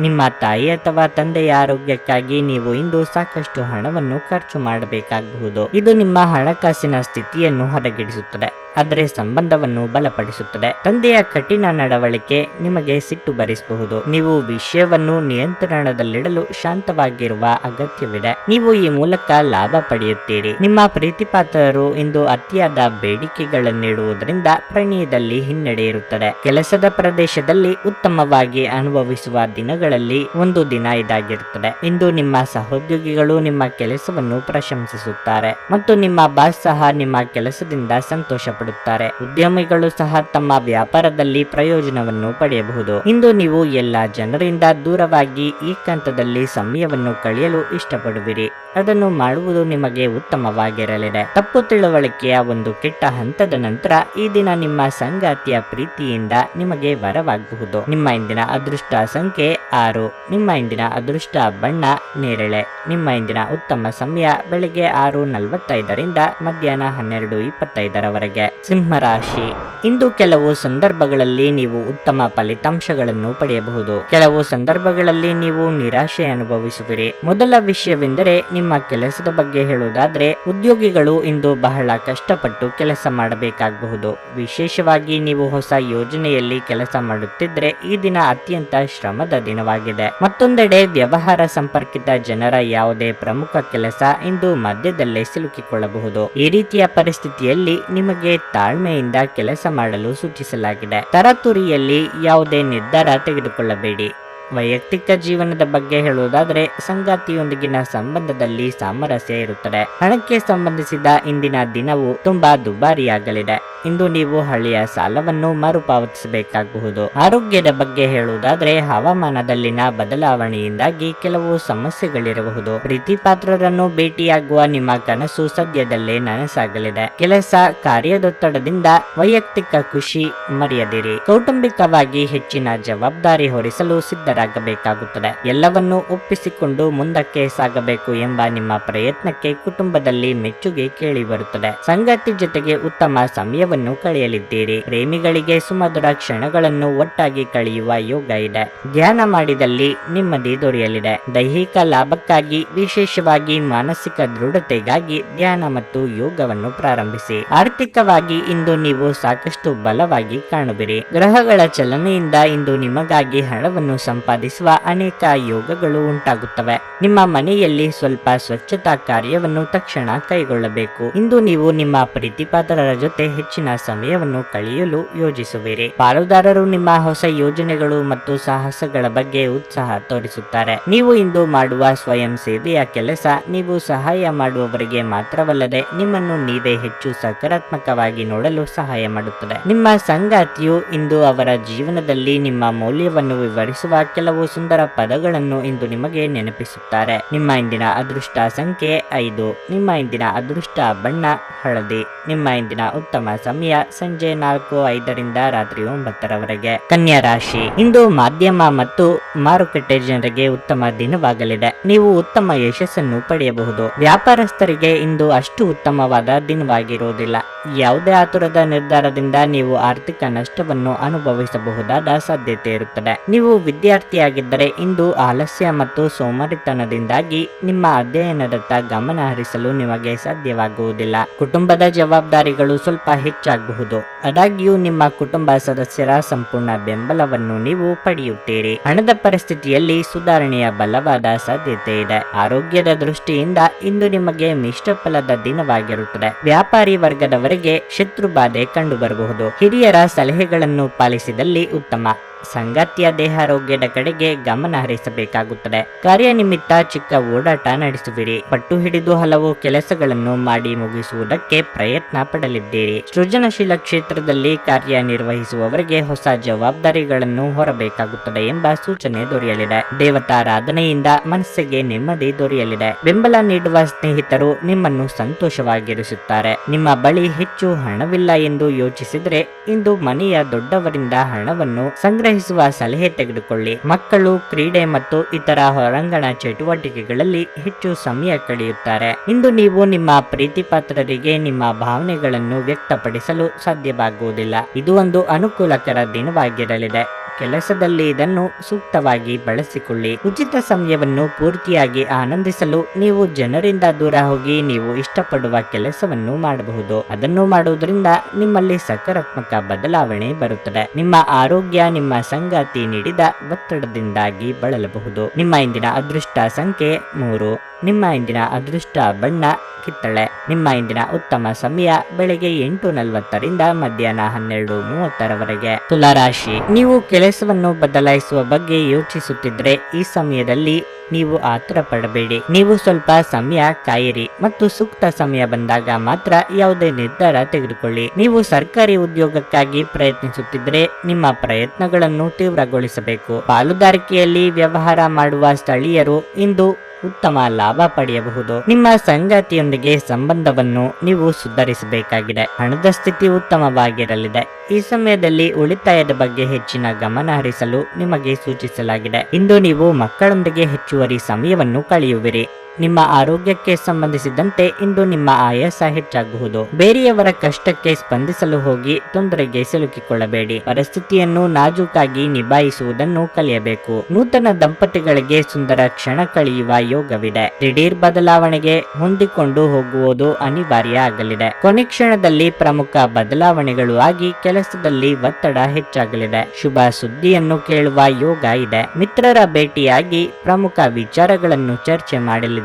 ನಿಮ್ಮ ತಾಯಿ ಅಥವಾ ತಂದೆಯ ಆರೋಗ್ಯಕ್ಕಾಗಿ ನೀವು ಇಂದು ಸಾಕಷ್ಟು ಹಣವನ್ನು ಖರ್ಚು ಮಾಡಬೇಕಾಗಬಹುದು. ಇದು ನಿಮ್ಮ ಹಣಕಾಸಿನ ಸ್ಥಿತಿಯನ್ನು ಹೊರಗಿಡಿಸುತ್ತದೆ, ಆದರೆ ಸಂಬಂಧವನ್ನು ಬಲಪಡಿಸುತ್ತದೆ. ತಂದೆಯ ಕಠಿಣ ನಡವಳಿಕೆ ನಿಮಗೆ ಸಿಟ್ಟು ಬರಿಸಬಹುದು. ನೀವು ವಿಷಯವನ್ನು ನಿಯಂತ್ರಣದಲ್ಲಿಡಲು ಶಾಂತವಾಗಿರುವ ಅಗತ್ಯವಿದೆ. ನೀವು ಈ ಮೂಲಕ ಲಾಭ ಪಡೆಯುತ್ತೀರಿ. ನಿಮ್ಮ ಪ್ರೀತಿಪಾತ್ರರು ಇಂದು ಅತಿಯಾದ ಬೇಡಿಕೆಗಳನ್ನಿಡುವುದರಿಂದ ಪ್ರಣಯದಲ್ಲಿ ಹಿನ್ನಡೆ ಇರುತ್ತದೆ. ಕೆಲಸದ ಪ್ರದೇಶದಲ್ಲಿ ಉತ್ತಮವಾಗಿ ಅನುಭವಿಸುವ ದಿನಗಳಲ್ಲಿ ಒಂದು ದಿನ ಇದಾಗಿರುತ್ತದೆ. ಇಂದು ನಿಮ್ಮ ಸಹೋದ್ಯೋಗಿಗಳು ನಿಮ್ಮ ಕೆಲಸವನ್ನು ಪ್ರಶಂಸಿಸುತ್ತಾರೆ ಮತ್ತು ನಿಮ್ಮ ಬಾಸ್ ಸಹ ನಿಮ್ಮ ಕೆಲಸದಿಂದ ಸಂತೋಷ ಪಡುತ್ತಾರೆ. ಉದ್ಯಮಿಗಳು ಸಹ ತಮ್ಮ ವ್ಯಾಪಾರದಲ್ಲಿ ಪ್ರಯೋಜನವನ್ನು ಪಡೆಯಬಹುದು. ಇಂದು ನೀವು ಎಲ್ಲ ಜನರಿಂದ ದೂರವಾಗಿ ಏಕಾಂತದಲ್ಲಿ ಸಮಯವನ್ನು ಕಳೆಯಲು ಇಷ್ಟಪಡುವಿರಿ. ಅದನ್ನು ಮಾಡುವುದು ನಿಮಗೆ ಉತ್ತಮವಾಗಿರಲಿದೆ. ತಪ್ಪು ತಿಳುವಳಿಕೆಯ ಒಂದು ಕೆಟ್ಟ ಹಂತದ ನಂತರ ಈ ದಿನ ನಿಮ್ಮ ಸಂಗಾತಿಯ ಪ್ರೀತಿಯಿಂದ ನಿಮಗೆ ವರವಾಗಬಹುದು. ನಿಮ್ಮ ಇಂದಿನ ಅದೃಷ್ಟ ಸಂಖ್ಯೆ 6. ನಿಮ್ಮ ಇಂದಿನ ಅದೃಷ್ಟ ಬಣ್ಣ ನೇರಳೆ. ನಿಮ್ಮ ಇಂದಿನ ಉತ್ತಮ ಸಮಯ ಬೆಳಗ್ಗೆ 6:45 ರಿಂದ ಮಧ್ಯಾಹ್ನ 12:25 ಸಿಂಹರಾಶಿ. ಇಂದು ಕೆಲವು ಸಂದರ್ಭಗಳಲ್ಲಿ ನೀವು ಉತ್ತಮ ಫಲಿತಾಂಶಗಳನ್ನು ಪಡೆಯಬಹುದು. ಕೆಲವು ಸಂದರ್ಭಗಳಲ್ಲಿ ನೀವು ನಿರಾಶೆ ಅನುಭವಿಸುವಿರಿ. ಮೊದಲ ವಿಷಯವೆಂದರೆ ನಿಮ್ಮ ಕೆಲಸದ ಬಗ್ಗೆ ಹೇಳುವುದಾದ್ರೆ, ಉದ್ಯೋಗಿಗಳು ಇಂದು ಬಹಳ ಕಷ್ಟಪಟ್ಟು ಕೆಲಸ ಮಾಡಬೇಕಾಗಬಹುದು. ವಿಶೇಷವಾಗಿ ನೀವು ಹೊಸ ಯೋಜನೆಯಲ್ಲಿ ಕೆಲಸ ಮಾಡುತ್ತಿದ್ರೆ ಈ ದಿನ ಅತ್ಯಂತ ಶ್ರಮದ ದಿನವಾಗಿದೆ. ಮತ್ತೊಂದೆಡೆ ವ್ಯವಹಾರ ಸಂಪರ್ಕಿತ ಜನರ ಯಾವುದೇ ಪ್ರಮುಖ ಕೆಲಸ ಇಂದು ಮಧ್ಯದಲ್ಲೇ ಸಿಲುಕಿಕೊಳ್ಳಬಹುದು. ಈ ರೀತಿಯ ಪರಿಸ್ಥಿತಿಯಲ್ಲಿ ನಿಮಗೆ ತಾಳ್ಮೆಯಿಂದ ಕೆಲಸ ಮಾಡಲು ಸೂಚಿಸಲಾಗಿದೆ. ತರಾತುರಿಯಲ್ಲಿ ಯಾವುದೇ ನಿರ್ಧಾರ ತೆಗೆದುಕೊಳ್ಳಬೇಡಿ. ವೈಯಕ್ತಿಕ ಜೀವನದ ಬಗ್ಗೆ ಹೇಳುವುದಾದರೆ, ಸಂಗಾತಿಯೊಂದಿಗಿನ ಸಂಬಂಧದಲ್ಲಿ ಸಾಮರಸ್ಯ ಇರುತ್ತದೆ. ಹಣಕ್ಕೆ ಸಂಬಂಧಿಸಿದ ಇಂದಿನ ದಿನವು ತುಂಬಾ ದುಬಾರಿಯಾಗಲಿದೆ. ಇಂದು ನೀವು ಹಳೆಯ ಸಾಲವನ್ನು ಮರುಪಾವತಿಸಬೇಕಾಗಬಹುದು. ಆರೋಗ್ಯದ ಬಗ್ಗೆ ಹೇಳುವುದಾದ್ರೆ ಹವಾಮಾನದಲ್ಲಿನ ಬದಲಾವಣೆಯಿಂದಾಗಿ ಕೆಲವು ಸಮಸ್ಯೆಗಳಿರಬಹುದು. ಪ್ರೀತಿ ಪಾತ್ರರನ್ನು ಭೇಟಿಯಾಗುವ ನಿಮ್ಮ ಕನಸು ಸದ್ಯದಲ್ಲೇ ನನಸಾಗಲಿದೆ. ಕೆಲಸ ಕಾರ್ಯದೊತ್ತಡದಿಂದ ವೈಯಕ್ತಿಕ ಖುಷಿ ಮರೆಯದಿರಿ. ಕೌಟುಂಬಿಕವಾಗಿ ಹೆಚ್ಚಿನ ಜವಾಬ್ದಾರಿ ಹೊರಿಸಲು ಸಿದ್ಧರಾಗಬೇಕಾಗುತ್ತದೆ. ಎಲ್ಲವನ್ನೂ ಒಪ್ಪಿಸಿಕೊಂಡು ಮುಂದಕ್ಕೆ ಸಾಗಬೇಕು ಎಂಬ ನಿಮ್ಮ ಪ್ರಯತ್ನಕ್ಕೆ ಕುಟುಂಬದಲ್ಲಿ ಮೆಚ್ಚುಗೆ ಕೇಳಿ ಬರುತ್ತದೆ. ಸಂಗಾತಿ ಜೊತೆಗೆ ಉತ್ತಮ ಸಮಯವನ್ನು ಕಳೆಯಲಿದ್ದೀರಿ. ಪ್ರೇಮಿಗಳಿಗೆ ಸುಮಧುರ ಕ್ಷಣಗಳನ್ನು ಒಟ್ಟಾಗಿ ಕಳೆಯುವ ಯೋಗ ಇದೆ. ಧ್ಯಾನ ಮಾಡಿದಲ್ಲಿ ನೆಮ್ಮದಿ ದೊರೆಯಲಿದೆ. ದೈಹಿಕ ಲಾಭಕ್ಕಾಗಿ ವಿಶೇಷವಾಗಿ ಮಾನಸಿಕ ದೃಢತೆಗಾಗಿ ಧ್ಯಾನ ಮತ್ತು ಯೋಗವನ್ನು ಪ್ರಾರಂಭಿಸಿ. ಆರ್ಥಿಕವಾಗಿ ಇಂದು ನೀವು ಸಾಕಷ್ಟು ಬಲವಾಗಿ ಕಾಣುವಿರಿ. ಗ್ರಹಗಳ ಚಲನೆಯಿಂದ ಇಂದು ನಿಮಗಾಗಿ ಹಣವನ್ನು ಸಂಪಾದಿಸುವ ಅನೇಕ ಯೋಗಗಳು ಉಂಟಾಗುತ್ತವೆ. ನಿಮ್ಮ ಮನೆಯಲ್ಲಿ ಸ್ವಲ್ಪ ಸ್ವಚ್ಛತಾ ಕಾರ್ಯವನ್ನು ತಕ್ಷಣ ಕೈಗೊಳ್ಳಬೇಕು. ಇಂದು ನೀವು ನಿಮ್ಮ ಪ್ರೀತಿಪಾತ್ರರ ಜೊತೆ ಹೆಚ್ಚಿನ ಸಮಯವನ್ನು ಕಳೆಯಲು ಯೋಜಿಸುವಿರಿ. ಪಾಲುದಾರರು ನಿಮ್ಮ ಹೊಸ ಯೋಜನೆಗಳು ಮತ್ತು ಸಾಹಸಗಳ ಬಗ್ಗೆ ಉತ್ಸಾಹ ತೋರಿಸುತ್ತಾರೆ. ನೀವು ಇಂದು ಮಾಡುವ ಸ್ವಯಂ ಸೇವೆಯ ಕೆಲಸ ನೀವು ಸಹಾಯ ಮಾಡುವವರಿಗೆ ಮಾತ್ರವಲ್ಲದೆ ನಿಮ್ಮನ್ನು ನೀವೇ ಹೆಚ್ಚು ಸಕಾರಾತ್ಮಕವಾಗಿ ನೋಡಲು ಸಹಾಯ ಮಾಡುತ್ತದೆ. ನಿಮ್ಮ ಸಂಗಾತಿಯು ಇಂದು ಅವರ ಜೀವನದಲ್ಲಿ ನಿಮ್ಮ ಮೌಲ್ಯವನ್ನು ವಿವರಿಸುವ ಕೆಲವು ಸುಂದರ ಪದಗಳನ್ನು ಇಂದು ನಿಮಗೆ ನೆನಪಿಸುತ್ತಾರೆ. ನಿಮ್ಮ ಇಂದಿನ ಅದೃಷ್ಟ ಸಂಖ್ಯೆ 5. ನಿಮ್ಮ ಇಂದಿನ ಅದೃಷ್ಟ ಬಣ್ಣ ಹಳದಿ. ನಿಮ್ಮ ಇಂದಿನ ಉತ್ತಮ ಸಮಯ ಸಂಜೆ 4:05 ರಾತ್ರಿ 9 ಕನ್ಯಾ ರಾಶಿ. ಇಂದು ಮಾಧ್ಯಮ ಮತ್ತು ಮಾರುಕಟ್ಟೆ ಜನರಿಗೆ ಉತ್ತಮ ದಿನವಾಗಲಿದೆ. ನೀವು ಉತ್ತಮ ಯಶಸ್ಸನ್ನು ಪಡೆಯಬಹುದು. ವ್ಯಾಪಾರಸ್ಥರಿಗೆ ಇಂದು ಅಷ್ಟು ಉತ್ತಮವಾದ ದಿನವಾಗಿರುವುದಿಲ್ಲ. ಯಾವುದೇ ಆತುರದ ನಿರ್ಧಾರದಿಂದ ನೀವು ಆರ್ಥಿಕ ನಷ್ಟವನ್ನು ಅನುಭವಿಸಬಹುದಾದ ಸಾಧ್ಯತೆ ಇರುತ್ತದೆ. ನೀವು ವಿದ್ಯಾರ್ಥಿಯಾಗಿದ್ದರೆ ಇಂದು ಆಲಸ್ಯ ಮತ್ತು ಸೋಮಾರಿತನದಿಂದಾಗಿ ನಿಮ್ಮ ಅಧ್ಯಯನದತ್ತ ಗಮನ ಹರಿಸಲು ನಿಮಗೆ ಸಾಧ್ಯವಾಗುವುದಿಲ್ಲ. ಕುಟುಂಬದ ಜವಾಬ್ದಾರಿಗಳು ಸ್ವಲ್ಪ ಹೆಚ್ಚಾಗಬಹುದು. ಆದಾಗ್ಯೂ ನಿಮ್ಮ ಕುಟುಂಬ ಸದಸ್ಯರ ಸಂಪೂರ್ಣ ಬೆಂಬಲವನ್ನು ನೀವು ಪಡೆಯುತ್ತೀರಿ. ಹಣದ ಪರಿಸ್ಥಿತಿಯಲ್ಲಿ ಸುಧಾರಣೆಯ ಬಲವಾದ ಸಾಧ್ಯತೆ ಇದೆ. ಆರೋಗ್ಯದ ದೃಷ್ಟಿಯಿಂದ ಇಂದು ನಿಮಗೆ ಮಿಶ್ರ ಫಲದ ದಿನವಾಗಿರುತ್ತದೆ. ವ್ಯಾಪಾರಿ ವರ್ಗದವರಿಗೆ ಶತ್ರುಬಾಧೆ ಕಂಡುಬರಬಹುದು. ಹಿರಿಯರ ಸಲಹೆಗಳನ್ನು ಪಾಲಿಸಿದಲ್ಲಿ ಉತ್ತಮ. ಸಂಗಾತಿಯ ದೇಹಾರೋಗ್ಯದ ಕಡೆಗೆ ಗಮನ ಹರಿಸಬೇಕಾಗುತ್ತದೆ. ಕಾರ್ಯನಿಮಿತ್ತ ಚಿಕ್ಕ ಓಡಾಟ ನಡೆಸುವಿರಿ. ಪಟ್ಟು ಹಿಡಿದು ಹಲವು ಕೆಲಸಗಳನ್ನು ಮಾಡಿ ಮುಗಿಸುವುದಕ್ಕೆ ಪ್ರಯತ್ನ ಪಡಲಿದ್ದೀರಿ. ಸೃಜನಶೀಲ ಕ್ಷೇತ್ರದಲ್ಲಿ ಕಾರ್ಯನಿರ್ವಹಿಸುವವರಿಗೆ ಹೊಸ ಜವಾಬ್ದಾರಿಗಳನ್ನು ಹೊರಬೇಕಾಗುತ್ತದೆ ಎಂಬ ಸೂಚನೆ ದೊರೆಯಲಿದೆ. ದೇವತಾರಾಧನೆಯಿಂದ ಮನಸ್ಸಿಗೆ ನೆಮ್ಮದಿ ದೊರೆಯಲಿದೆ. ಬೆಂಬಲ ನೀಡುವ ಸ್ನೇಹಿತರು ನಿಮ್ಮನ್ನು ಸಂತೋಷವಾಗಿರಿಸುತ್ತಾರೆ. ನಿಮ್ಮ ಬಳಿ ಹೆಚ್ಚು ಹಣವಿಲ್ಲ ಎಂದು ಯೋಚಿಸಿದರೆ ಇಂದು ಮನೆಯ ದೊಡ್ಡವರಿಂದ ಹಣವನ್ನು ಸಂಗ್ರಹಿಸುವ ಸಲಹೆ ತೆಗೆದುಕೊಳ್ಳಿ. ಮಕ್ಕಳು ಕ್ರೀಡೆ ಮತ್ತು ಇತರ ಹೊರಾಂಗಣ ಚಟುವಟಿಕೆಗಳಲ್ಲಿ ಹೆಚ್ಚು ಸಮಯ ಕಳೆಯುತ್ತಾರೆ. ಇಂದು ನೀವು ನಿಮ್ಮ ಪ್ರೀತಿಪಾತ್ರರಿಗೆ ನಿಮ್ಮ ಭಾವನೆಗಳನ್ನು ವ್ಯಕ್ತಪಡಿಸಲು ಸಾಧ್ಯವಾಗುವುದಿಲ್ಲ. ಇದು ಒಂದು ಅನುಕೂಲಕರ ದಿನವಾಗಿರಲಿದೆ. ಕೆಲಸದಲ್ಲಿ ಇದನ್ನು ಸೂಕ್ತವಾಗಿ ಬಳಸಿಕೊಳ್ಳಿ. ಉಚಿತ ಸಮಯವನ್ನು ಪೂರ್ತಿಯಾಗಿ ಆನಂದಿಸಲು ನೀವು ಜನರಿಂದ ದೂರ ಹೋಗಿ ನೀವು ಇಷ್ಟಪಡುವ ಕೆಲಸವನ್ನು ಮಾಡಬಹುದು. ಅದನ್ನು ಮಾಡುವುದರಿಂದ ನಿಮ್ಮಲ್ಲಿ ಸಕಾರಾತ್ಮಕ ಬದಲಾವಣೆ ಬರುತ್ತದೆ. ನಿಮ್ಮ ಆರೋಗ್ಯ ನಿಮ್ಮ ಸಂಗಾತಿ ನೀಡಿದ ಒತ್ತಡದಿಂದಾಗಿ ಬಳಲಬಹುದು. ನಿಮ್ಮ ಇಂದಿನ ಅದೃಷ್ಟ ಸಂಖ್ಯೆ 3. ನಿಮ್ಮ ಇಂದಿನ ಅದೃಷ್ಟ ಬಣ್ಣ ಕಿತ್ತಳೆ. ನಿಮ್ಮ ಇಂದಿನ ಉತ್ತಮ ಸಮಯ ಬೆಳಗ್ಗೆ 8:40 ಮಧ್ಯಾಹ್ನ 12:30 ತುಲಾರಾಶಿ. ನೀವು ಕೆಲಸವನ್ನು ಬದಲಾಯಿಸುವ ಬಗ್ಗೆ ಯೋಚಿಸುತ್ತಿದ್ರೆ ಈ ಸಮಯದಲ್ಲಿ ನೀವು ಆತರ ಪಡಬೇಡಿ. ನೀವು ಸ್ವಲ್ಪ ಸಮಯ ಕಾಯಿರಿ ಮತ್ತು ಸೂಕ್ತ ಸಮಯ ಬಂದಾಗ ಮಾತ್ರ ಯಾವುದೇ ನಿರ್ಧಾರ ತೆಗೆದುಕೊಳ್ಳಿ. ನೀವು ಸರ್ಕಾರಿ ಉದ್ಯೋಗಕ್ಕಾಗಿ ಪ್ರಯತ್ನಿಸುತ್ತಿದ್ರೆ ನಿಮ್ಮ ಪ್ರಯತ್ನಗಳನ್ನು ತೀವ್ರಗೊಳಿಸಬೇಕು. ಪಾಲುದಾರಿಕೆಯಲ್ಲಿ ವ್ಯವಹಾರ ಮಾಡುವ ಸ್ಥಳೀಯರು ಇಂದು ಉತ್ತಮ ಲಾಭ ಪಡೆಯಬಹುದು. ನಿಮ್ಮ ಸಂಗಾತಿಯೊಂದಿಗೆ ಸಂಬಂಧವನ್ನು ನೀವು ಸುಧಾರಿಸಬೇಕಾಗಿದೆ. ಹಣದ ಸ್ಥಿತಿ ಉತ್ತಮವಾಗಿರಲಿದೆ. ಈ ಸಮಯದಲ್ಲಿ ಉಳಿತಾಯದ ಬಗ್ಗೆ ಹೆಚ್ಚಿನ ಗಮನ ಹರಿಸಲು ನಿಮಗೆ ಸೂಚಿಸಲಾಗಿದೆ. ಇಂದು ನೀವು ಮಕ್ಕಳೊಂದಿಗೆ ಹೆಚ್ಚುವರಿ ಸಮಯವನ್ನು ಕಳೆಯುವಿರಿ. ನಿಮ್ಮ ಆರೋಗ್ಯಕ್ಕೆ ಸಂಬಂಧಿಸಿದಂತೆ ಇಂದು ನಿಮ್ಮ ಆಯಾಸ ಹೆಚ್ಚಾಗಬಹುದು. ಬೇರೆಯವರ ಕಷ್ಟಕ್ಕೆ ಸ್ಪಂದಿಸಲು ಹೋಗಿ ತೊಂದರೆಗೆ ಸಿಲುಕಿಕೊಳ್ಳಬೇಡಿ. ಪರಿಸ್ಥಿತಿಯನ್ನು ನಾಜೂಕಾಗಿ ನಿಭಾಯಿಸುವುದನ್ನು ಕಲಿಯಬೇಕು. ನೂತನ ದಂಪತಿಗಳಿಗೆ ಸುಂದರ ಕ್ಷಣ ಕಳೆಯುವ ಯೋಗವಿದೆ. ದಿಢೀರ್ ಬದಲಾವಣೆಗೆ ಹೊಂದಿಕೊಂಡು ಹೋಗುವುದು ಅನಿವಾರ್ಯ ಆಗಲಿದೆ. ಕೊನೆ ಕ್ಷಣದಲ್ಲಿ ಪ್ರಮುಖ ಬದಲಾವಣೆಗಳು ಆಗಿ ಕೆಲಸದಲ್ಲಿ ಒತ್ತಡ ಹೆಚ್ಚಾಗಲಿದೆ. ಶುಭ ಸುದ್ದಿಯನ್ನು ಕೇಳುವ ಯೋಗ ಇದೆ. ಮಿತ್ರರ ಭೇಟಿಯಾಗಿ ಪ್ರಮುಖ ವಿಚಾರಗಳನ್ನು ಚರ್ಚೆ ಮಾಡಲಿದೆ.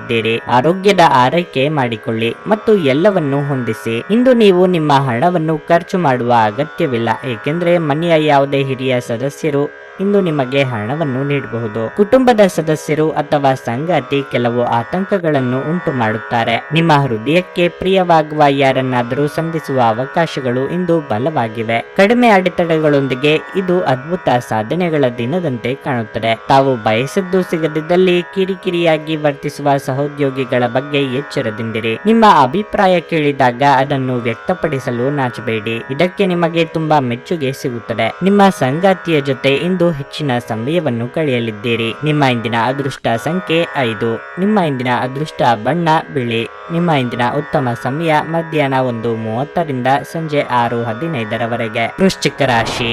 ಆರೋಗ್ಯದ ಆರೈಕೆ ಮಾಡಿಕೊಳ್ಳಿ ಮತ್ತು ಎಲ್ಲವನ್ನೂ ಹೊಂದಿಸಿ. ಇಂದು ನೀವು ನಿಮ್ಮ ಹಣವನ್ನು ಖರ್ಚು ಮಾಡುವ ಅಗತ್ಯವಿಲ್ಲ, ಏಕೆಂದರೆ ಮನೆಯ ಯಾವುದೇ ಹಿರಿಯ ಸದಸ್ಯರು ಇಂದು ನಿಮಗೆ ಹಣವನ್ನು ನೀಡಬಹುದು. ಕುಟುಂಬದ ಸದಸ್ಯರು ಅಥವಾ ಸಂಗಾತಿ ಕೆಲವು ಆತಂಕಗಳನ್ನು ಉಂಟು ಮಾಡುತ್ತಾರೆ. ನಿಮ್ಮ ಹೃದಯಕ್ಕೆ ಪ್ರಿಯವಾಗುವ ಯಾರನ್ನಾದರೂ ಸಂಧಿಸುವ ಅವಕಾಶಗಳು ಇಂದು ಬಲವಾಗಿವೆ. ಕಡಿಮೆ ಅಡೆತಡೆಗಳೊಂದಿಗೆ ಇದು ಅದ್ಭುತ ಸಾಧನೆಗಳ ದಿನದಂತೆ ಕಾಣುತ್ತದೆ. ತಾವು ಬಯಸಿದ್ದು ಸಿಗದಿದ್ದಲ್ಲಿ ಕಿರಿಕಿರಿಯಾಗಿ ವರ್ತಿಸುವ ಸಹೋದ್ಯೋಗಿಗಳ ಬಗ್ಗೆ ಎಚ್ಚರದಿಂದಿರಿ. ನಿಮ್ಮ ಅಭಿಪ್ರಾಯ ಕೇಳಿದಾಗ ಅದನ್ನು ವ್ಯಕ್ತಪಡಿಸಲು ನಾಚಬೇಡಿ. ಇದಕ್ಕೆ ನಿಮಗೆ ತುಂಬಾ ಮೆಚ್ಚುಗೆ ಸಿಗುತ್ತದೆ. ನಿಮ್ಮ ಸಂಗಾತಿಯ ಜೊತೆ ಇಂದು ಹೆಚ್ಚಿನ ಸಮಯವನ್ನು ಕಳೆಯಲಿದ್ದೀರಿ. ನಿಮ್ಮ ಇಂದಿನ ಅದೃಷ್ಟ ಸಂಖ್ಯೆ 5. ನಿಮ್ಮ ಇಂದಿನ ಅದೃಷ್ಟ ಬಣ್ಣ ಬಿಳಿ. ನಿಮ್ಮ ಇಂದಿನ ಉತ್ತಮ ಸಮಯ ಮಧ್ಯಾಹ್ನ 1:30 ಸಂಜೆ 6:15 ವೃಶ್ಚಿಕ ರಾಶಿ.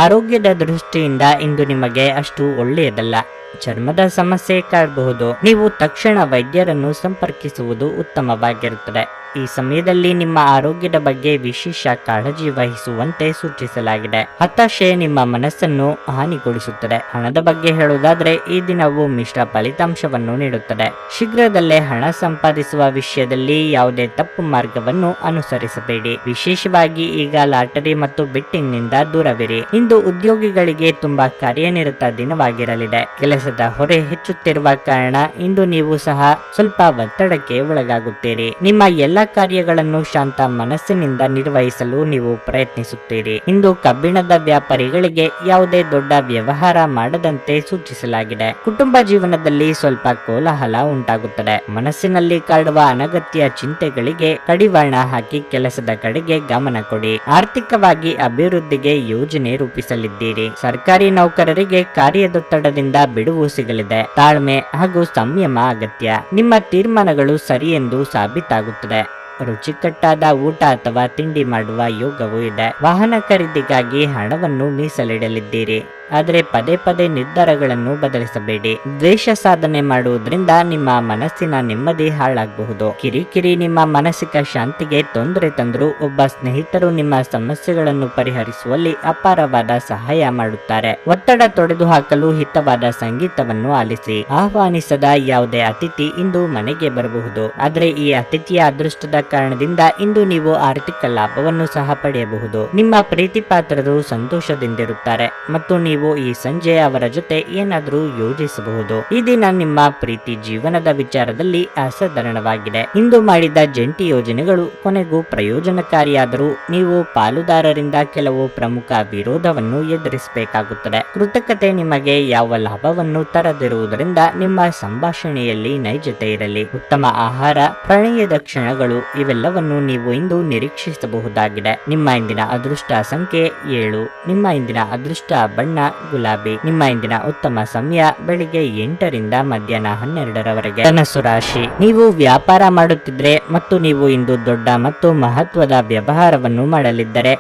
ಆರೋಗ್ಯದ ದೃಷ್ಟಿಯಿಂದ ಇಂದು ನಿಮಗೆ ಅಷ್ಟು ಒಳ್ಳೆಯದಲ್ಲ. ಚರ್ಮದ ಸಮಸ್ಯೆ ಕಾಡಬಹುದು. ನೀವು ತಕ್ಷಣ ವೈದ್ಯರನ್ನು ಸಂಪರ್ಕಿಸುವುದು ಉತ್ತಮವಾಗಿರುತ್ತದೆ. ಈ ಸಮಯದಲ್ಲಿ ನಿಮ್ಮ ಆರೋಗ್ಯದ ಬಗ್ಗೆ ವಿಶೇಷ ಕಾಳಜಿ ವಹಿಸುವಂತೆ ಸೂಚಿಸಲಾಗಿದೆ. ಹತಾಶೆ ನಿಮ್ಮ ಮನಸ್ಸನ್ನು ಹಾನಿಗೊಳಿಸುತ್ತದೆ. ಹಣದ ಬಗ್ಗೆ ಹೇಳುವುದಾದ್ರೆ ಈ ದಿನವು ಮಿಶ್ರ ಫಲಿತಾಂಶವನ್ನು ನೀಡುತ್ತದೆ. ಶೀಘ್ರದಲ್ಲೇ ಹಣ ಸಂಪಾದಿಸುವ ವಿಷಯದಲ್ಲಿ ಯಾವುದೇ ತಪ್ಪು ಮಾರ್ಗವನ್ನು ಅನುಸರಿಸಬೇಡಿ. ವಿಶೇಷವಾಗಿ ಈಗ ಲಾಟರಿ ಮತ್ತು ಬೆಟ್ಟಿಂಗ್ ನಿಂದ ದೂರವಿರಿ. ಇಂದು ಉದ್ಯೋಗಿಗಳಿಗೆ ತುಂಬಾ ಕಾರ್ಯನಿರತ ದಿನವಾಗಿರಲಿದೆ. ಕೆಲಸದ ಹೊರೆ ಹೆಚ್ಚುತ್ತಿರುವ ಕಾರಣ ಇಂದು ನೀವು ಸಹ ಸ್ವಲ್ಪ ಒತ್ತಡಕ್ಕೆ ಒಳಗಾಗುತ್ತೀರಿ. ನಿಮ್ಮ ಎಲ್ಲ ಕಾರ್ಯಗಳನ್ನು ಶಾಂತ ಮನಸ್ಸಿನಿಂದ ನಿರ್ವಹಿಸಲು ನೀವು ಪ್ರಯತ್ನಿಸುತ್ತೀರಿ. ಇಂದು ಕಬ್ಬಿಣದ ವ್ಯಾಪಾರಿಗಳಿಗೆ ಯಾವುದೇ ದೊಡ್ಡ ವ್ಯವಹಾರ ಮಾಡದಂತೆ ಸೂಚಿಸಲಾಗಿದೆ. ಕುಟುಂಬ ಜೀವನದಲ್ಲಿ ಸ್ವಲ್ಪ ಕೋಲಾಹಲ ಉಂಟಾಗುತ್ತದೆ. ಮನಸ್ಸಿನಲ್ಲಿ ಕಾಡುವ ಅನಗತ್ಯ ಚಿಂತೆಗಳಿಗೆ ಕಡಿವಾಣ ಹಾಕಿ ಕೆಲಸದ ಕಡೆಗೆ ಗಮನ ಕೊಡಿ. ಆರ್ಥಿಕವಾಗಿ ಅಭಿವೃದ್ಧಿಗೆ ಯೋಜನೆ ರೂಪಿಸಲಿದ್ದೀರಿ. ಸರ್ಕಾರಿ ನೌಕರರಿಗೆ ಕಾರ್ಯದೊತ್ತಡದಿಂದ ಬಿಡುವು ಸಿಗಲಿದೆ. ತಾಳ್ಮೆ ಹಾಗೂ ಸಂಯಮ ಅಗತ್ಯ. ನಿಮ್ಮ ತೀರ್ಮಾನಗಳು ಸರಿ ಎಂದು ಸಾಬೀತಾಗುತ್ತದೆ. ರುಚಿಕಟ್ಟಾದ ಊಟ ಅಥವಾ ತಿಂಡಿ ಮಾಡುವ ಯೋಗವೂ ಇದೆ. ವಾಹನ ಖರೀದಿಗಾಗಿ ಹಣವನ್ನು ಮೀಸಲಿಡಲಿದ್ದೀರಿ. ಆದರೆ ಪದೇ ಪದೇ ನಿರ್ಧಾರಗಳನ್ನು ಬದಲಿಸಬೇಡಿ. ದ್ವೇಷ ಸಾಧನೆ ಮಾಡುವುದರಿಂದ ನಿಮ್ಮ ಮನಸ್ಸಿನ ನೆಮ್ಮದಿ ಹಾಳಾಗಬಹುದು. ಕಿರಿಕಿರಿ ನಿಮ್ಮ ಮಾನಸಿಕ ಶಾಂತಿಗೆ ತೊಂದರೆ ತಂದರೂ ಒಬ್ಬ ಸ್ನೇಹಿತರು ನಿಮ್ಮ ಸಮಸ್ಯೆಗಳನ್ನು ಪರಿಹರಿಸುವಲ್ಲಿ ಅಪಾರವಾದ ಸಹಾಯ ಮಾಡುತ್ತಾರೆ. ಒತ್ತಡ ತೊಡೆದು ಹಾಕಲು ಹಿತವಾದ ಸಂಗೀತವನ್ನು ಆಲಿಸಿ. ಆಹ್ವಾನಿಸದ ಯಾವುದೇ ಅತಿಥಿ ಇಂದು ಮನೆಗೆ ಬರಬಹುದು. ಆದರೆ ಈ ಅತಿಥಿಯ ಅದೃಷ್ಟದ ಕಾರಣದಿಂದ ಇಂದು ನೀವು ಆರ್ಥಿಕ ಲಾಭವನ್ನು ಸಹ ಪಡೆಯಬಹುದು. ನಿಮ್ಮ ಪ್ರೀತಿ ಪಾತ್ರರು ಸಂತೋಷದಿಂದಿರುತ್ತಾರೆ ಮತ್ತು ನೀವು ಈ ಸಂಜೆ ಅವರ ಜೊತೆ ಏನಾದರೂ ಯೋಜಿಸಬಹುದು. ಈ ದಿನ ನಿಮ್ಮ ಪ್ರೀತಿ ಜೀವನದ ವಿಚಾರದಲ್ಲಿ ಅಸಾಧಾರಣವಾಗಿದೆ. ಇಂದು ಮಾಡಿದ ಜಂಟಿ ಯೋಜನೆಗಳು ಕೊನೆಗೂ ಪ್ರಯೋಜನಕಾರಿಯಾದರೂ ನೀವು ಪಾಲುದಾರರಿಂದ ಕೆಲವು ಪ್ರಮುಖ ವಿರೋಧವನ್ನು ಎದುರಿಸಬೇಕಾಗುತ್ತದೆ. ಕೃತಜ್ಞತೆ ನಿಮಗೆ ಯಾವ ಲಾಭವನ್ನು ತರದಿರುವುದರಿಂದ ನಿಮ್ಮ ಸಂಭಾಷಣೆಯಲ್ಲಿ ನೈಜತೆ ಇರಲಿ. ಉತ್ತಮ ಆಹಾರ, ಪ್ರಣಯದ ಕ್ಷಣಗಳು ಇವೆಲ್ಲವನ್ನು ನೀವು ಇಂದು ನಿರೀಕ್ಷಿಸಬಹುದಾಗಿದೆ. ನಿಮ್ಮ ಇಂದಿನ ಅದೃಷ್ಟ ಸಂಖ್ಯೆ 7. ನಿಮ್ಮ ಇಂದಿನ ಅದೃಷ್ಟ ಬಣ್ಣ ಗುಲಾಬಿ. ನಿಮ್ಮ ಇಂದಿನ ಉತ್ತಮ ಸಮಯ ಬೆಳಿಗ್ಗೆ 8 ಮಧ್ಯಾಹ್ನ 12 ಧನಸ್ಸು ರಾಶಿ. ನೀವು ವ್ಯಾಪಾರ ಮಾಡುತ್ತಿದ್ರೆ ಮತ್ತು ನೀವು ಇಂದು ದೊಡ್ಡ ಮತ್ತು ಮಹತ್ವದ ವ್ಯವಹಾರವನ್ನು ಮಾಡಲಿದ್ದರೆ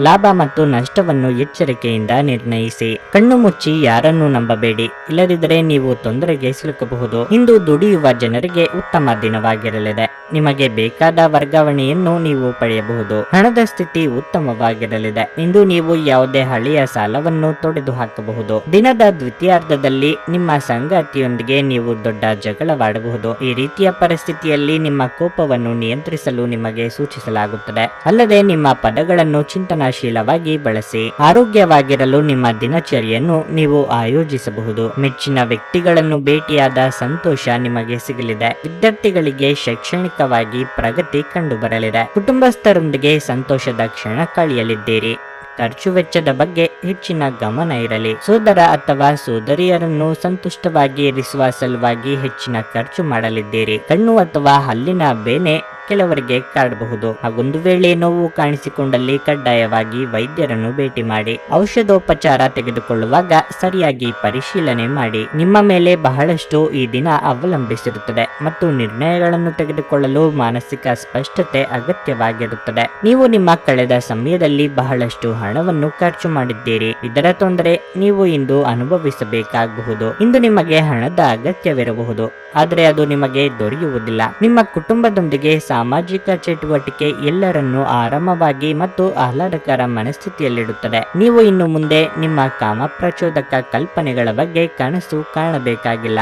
ಲಾಭ ಮತ್ತು ನಷ್ಟವನ್ನು ಎಚ್ಚರಿಕೆಯಿಂದ ನಿರ್ಣಯಿಸಿ. ಕಣ್ಣು ಮುಚ್ಚಿ ಯಾರನ್ನು ನಂಬಬೇಡಿ, ಇಲ್ಲದಿದ್ದರೆ ನೀವು ತೊಂದರೆಗೆ ಸಿಲುಕಬಹುದು. ಇಂದು ದುಡಿಯುವ ಜನರಿಗೆ ಉತ್ತಮ ದಿನವಾಗಿರಲಿದೆ. ನಿಮಗೆ ಬೇಕಾದ ವರ್ಗಾವಣೆಯನ್ನು ನೀವು ಪಡೆಯಬಹುದು. ಹಣದ ಸ್ಥಿತಿ ಉತ್ತಮವಾಗಿರಲಿದೆ. ಇಂದು ನೀವು ಯಾವುದೇ ಹಳೆಯ ಸಾಲವನ್ನು ತೊಡೆದು ಹಾಕಬಹುದು. ದಿನದ ದ್ವಿತೀಯಾರ್ಧದಲ್ಲಿ ನಿಮ್ಮ ಸಂಗಾತಿಯೊಂದಿಗೆ ನೀವು ದೊಡ್ಡ ಜಗಳವಾಡಬಹುದು. ಈ ರೀತಿಯ ಪರಿಸ್ಥಿತಿಯಲ್ಲಿ ನಿಮ್ಮ ಕೋಪವನ್ನು ನಿಯಂತ್ರಿಸಲು ನಿಮಗೆ ಸೂಚಿಸಲಾಗುತ್ತದೆ. ಅಲ್ಲದೆ ನಿಮ್ಮ ಪದಗಳನ್ನು ಚಿಂತನಾಶೀಲವಾಗಿ ಬಳಸಿ. ಆರೋಗ್ಯವಾಗಿರಲು ನಿಮ್ಮ ದಿನಚರಿಯನ್ನು ನೀವು ಆಯೋಜಿಸಬಹುದು. ಮೆಚ್ಚಿನ ವ್ಯಕ್ತಿಗಳನ್ನು ಭೇಟಿಯಾದ ಸಂತೋಷ ನಿಮಗೆ ಸಿಗಲಿದೆ. ವಿದ್ಯಾರ್ಥಿಗಳಿಗೆ ಶೈಕ್ಷಣಿಕವಾಗಿ ಪ್ರಗತಿ ಕಂಡುಬರಲಿದೆ. ಕುಟುಂಬಸ್ಥರೊಂದಿಗೆ ಸಂತೋಷದ ಕ್ಷಣ ಕಳೆಯಲಿದ್ದೀರಿ. ಖರ್ಚು ವೆಚ್ಚದ ಬಗ್ಗೆ ಹೆಚ್ಚಿನ ಗಮನ ಇರಲಿ. ಸೋದರ ಅಥವಾ ಸೋದರಿಯರನ್ನು ಸಂತುಷ್ಟವಾಗಿ ಇರಿಸುವ ಸಲುವಾಗಿ ಹೆಚ್ಚಿನ ಖರ್ಚು ಮಾಡಲಿದ್ದೀರಿ. ಕಣ್ಣು ಅಥವಾ ಹಲ್ಲಿನ ಬೇನೆ ಕೆಲವರಿಗೆ ಕಾಡಬಹುದು. ಹಾಗೊಂದು ವೇಳೆ ನೋವು ಕಾಣಿಸಿಕೊಂಡಲ್ಲಿ ಕಡ್ಡಾಯವಾಗಿ ವೈದ್ಯರನ್ನು ಭೇಟಿ ಮಾಡಿ. ಔಷಧೋಪಚಾರ ತೆಗೆದುಕೊಳ್ಳುವಾಗ ಸರಿಯಾಗಿ ಪರಿಶೀಲನೆ ಮಾಡಿ. ನಿಮ್ಮ ಮೇಲೆ ಬಹಳಷ್ಟು ಈ ದಿನ ಅವಲಂಬಿಸಿರುತ್ತದೆ ಮತ್ತು ನಿರ್ಣಯಗಳನ್ನು ತೆಗೆದುಕೊಳ್ಳಲು ಮಾನಸಿಕ ಸ್ಪಷ್ಟತೆ ಅಗತ್ಯವಾಗಿರುತ್ತದೆ. ನೀವು ನಿಮ್ಮ ಕಳೆದ ಸಮಯದಲ್ಲಿ ಬಹಳಷ್ಟು ಹಣವನ್ನು ಖರ್ಚು ಮಾಡಿದ್ದೀರಿ. ಇದರ ತೊಂದರೆ ನೀವು ಇಂದು ಅನುಭವಿಸಬೇಕಾಗಬಹುದು. ಇಂದು ನಿಮಗೆ ಹಣದ ಅಗತ್ಯವಿರಬಹುದು, ಆದರೆ ಅದು ನಿಮಗೆ ದೊರೆಯುವುದಿಲ್ಲ. ನಿಮ್ಮ ಕುಟುಂಬದೊಂದಿಗೆ ಸಾಮಾಜಿಕ ಚಟುವಟಿಕೆ ಎಲ್ಲರನ್ನೂ ಆರಾಮವಾಗಿ ಮತ್ತು ಆಹ್ಲಾದಕರ ಮನಸ್ಥಿತಿಯಲ್ಲಿಡುತ್ತದೆ. ನೀವು ಇನ್ನು ಮುಂದೆ ನಿಮ್ಮ ಕಾಮ ಪ್ರಚೋದಕ ಕಲ್ಪನೆಗಳ ಬಗ್ಗೆ ಕನಸು ಕಾಣಬೇಕಾಗಿಲ್ಲ.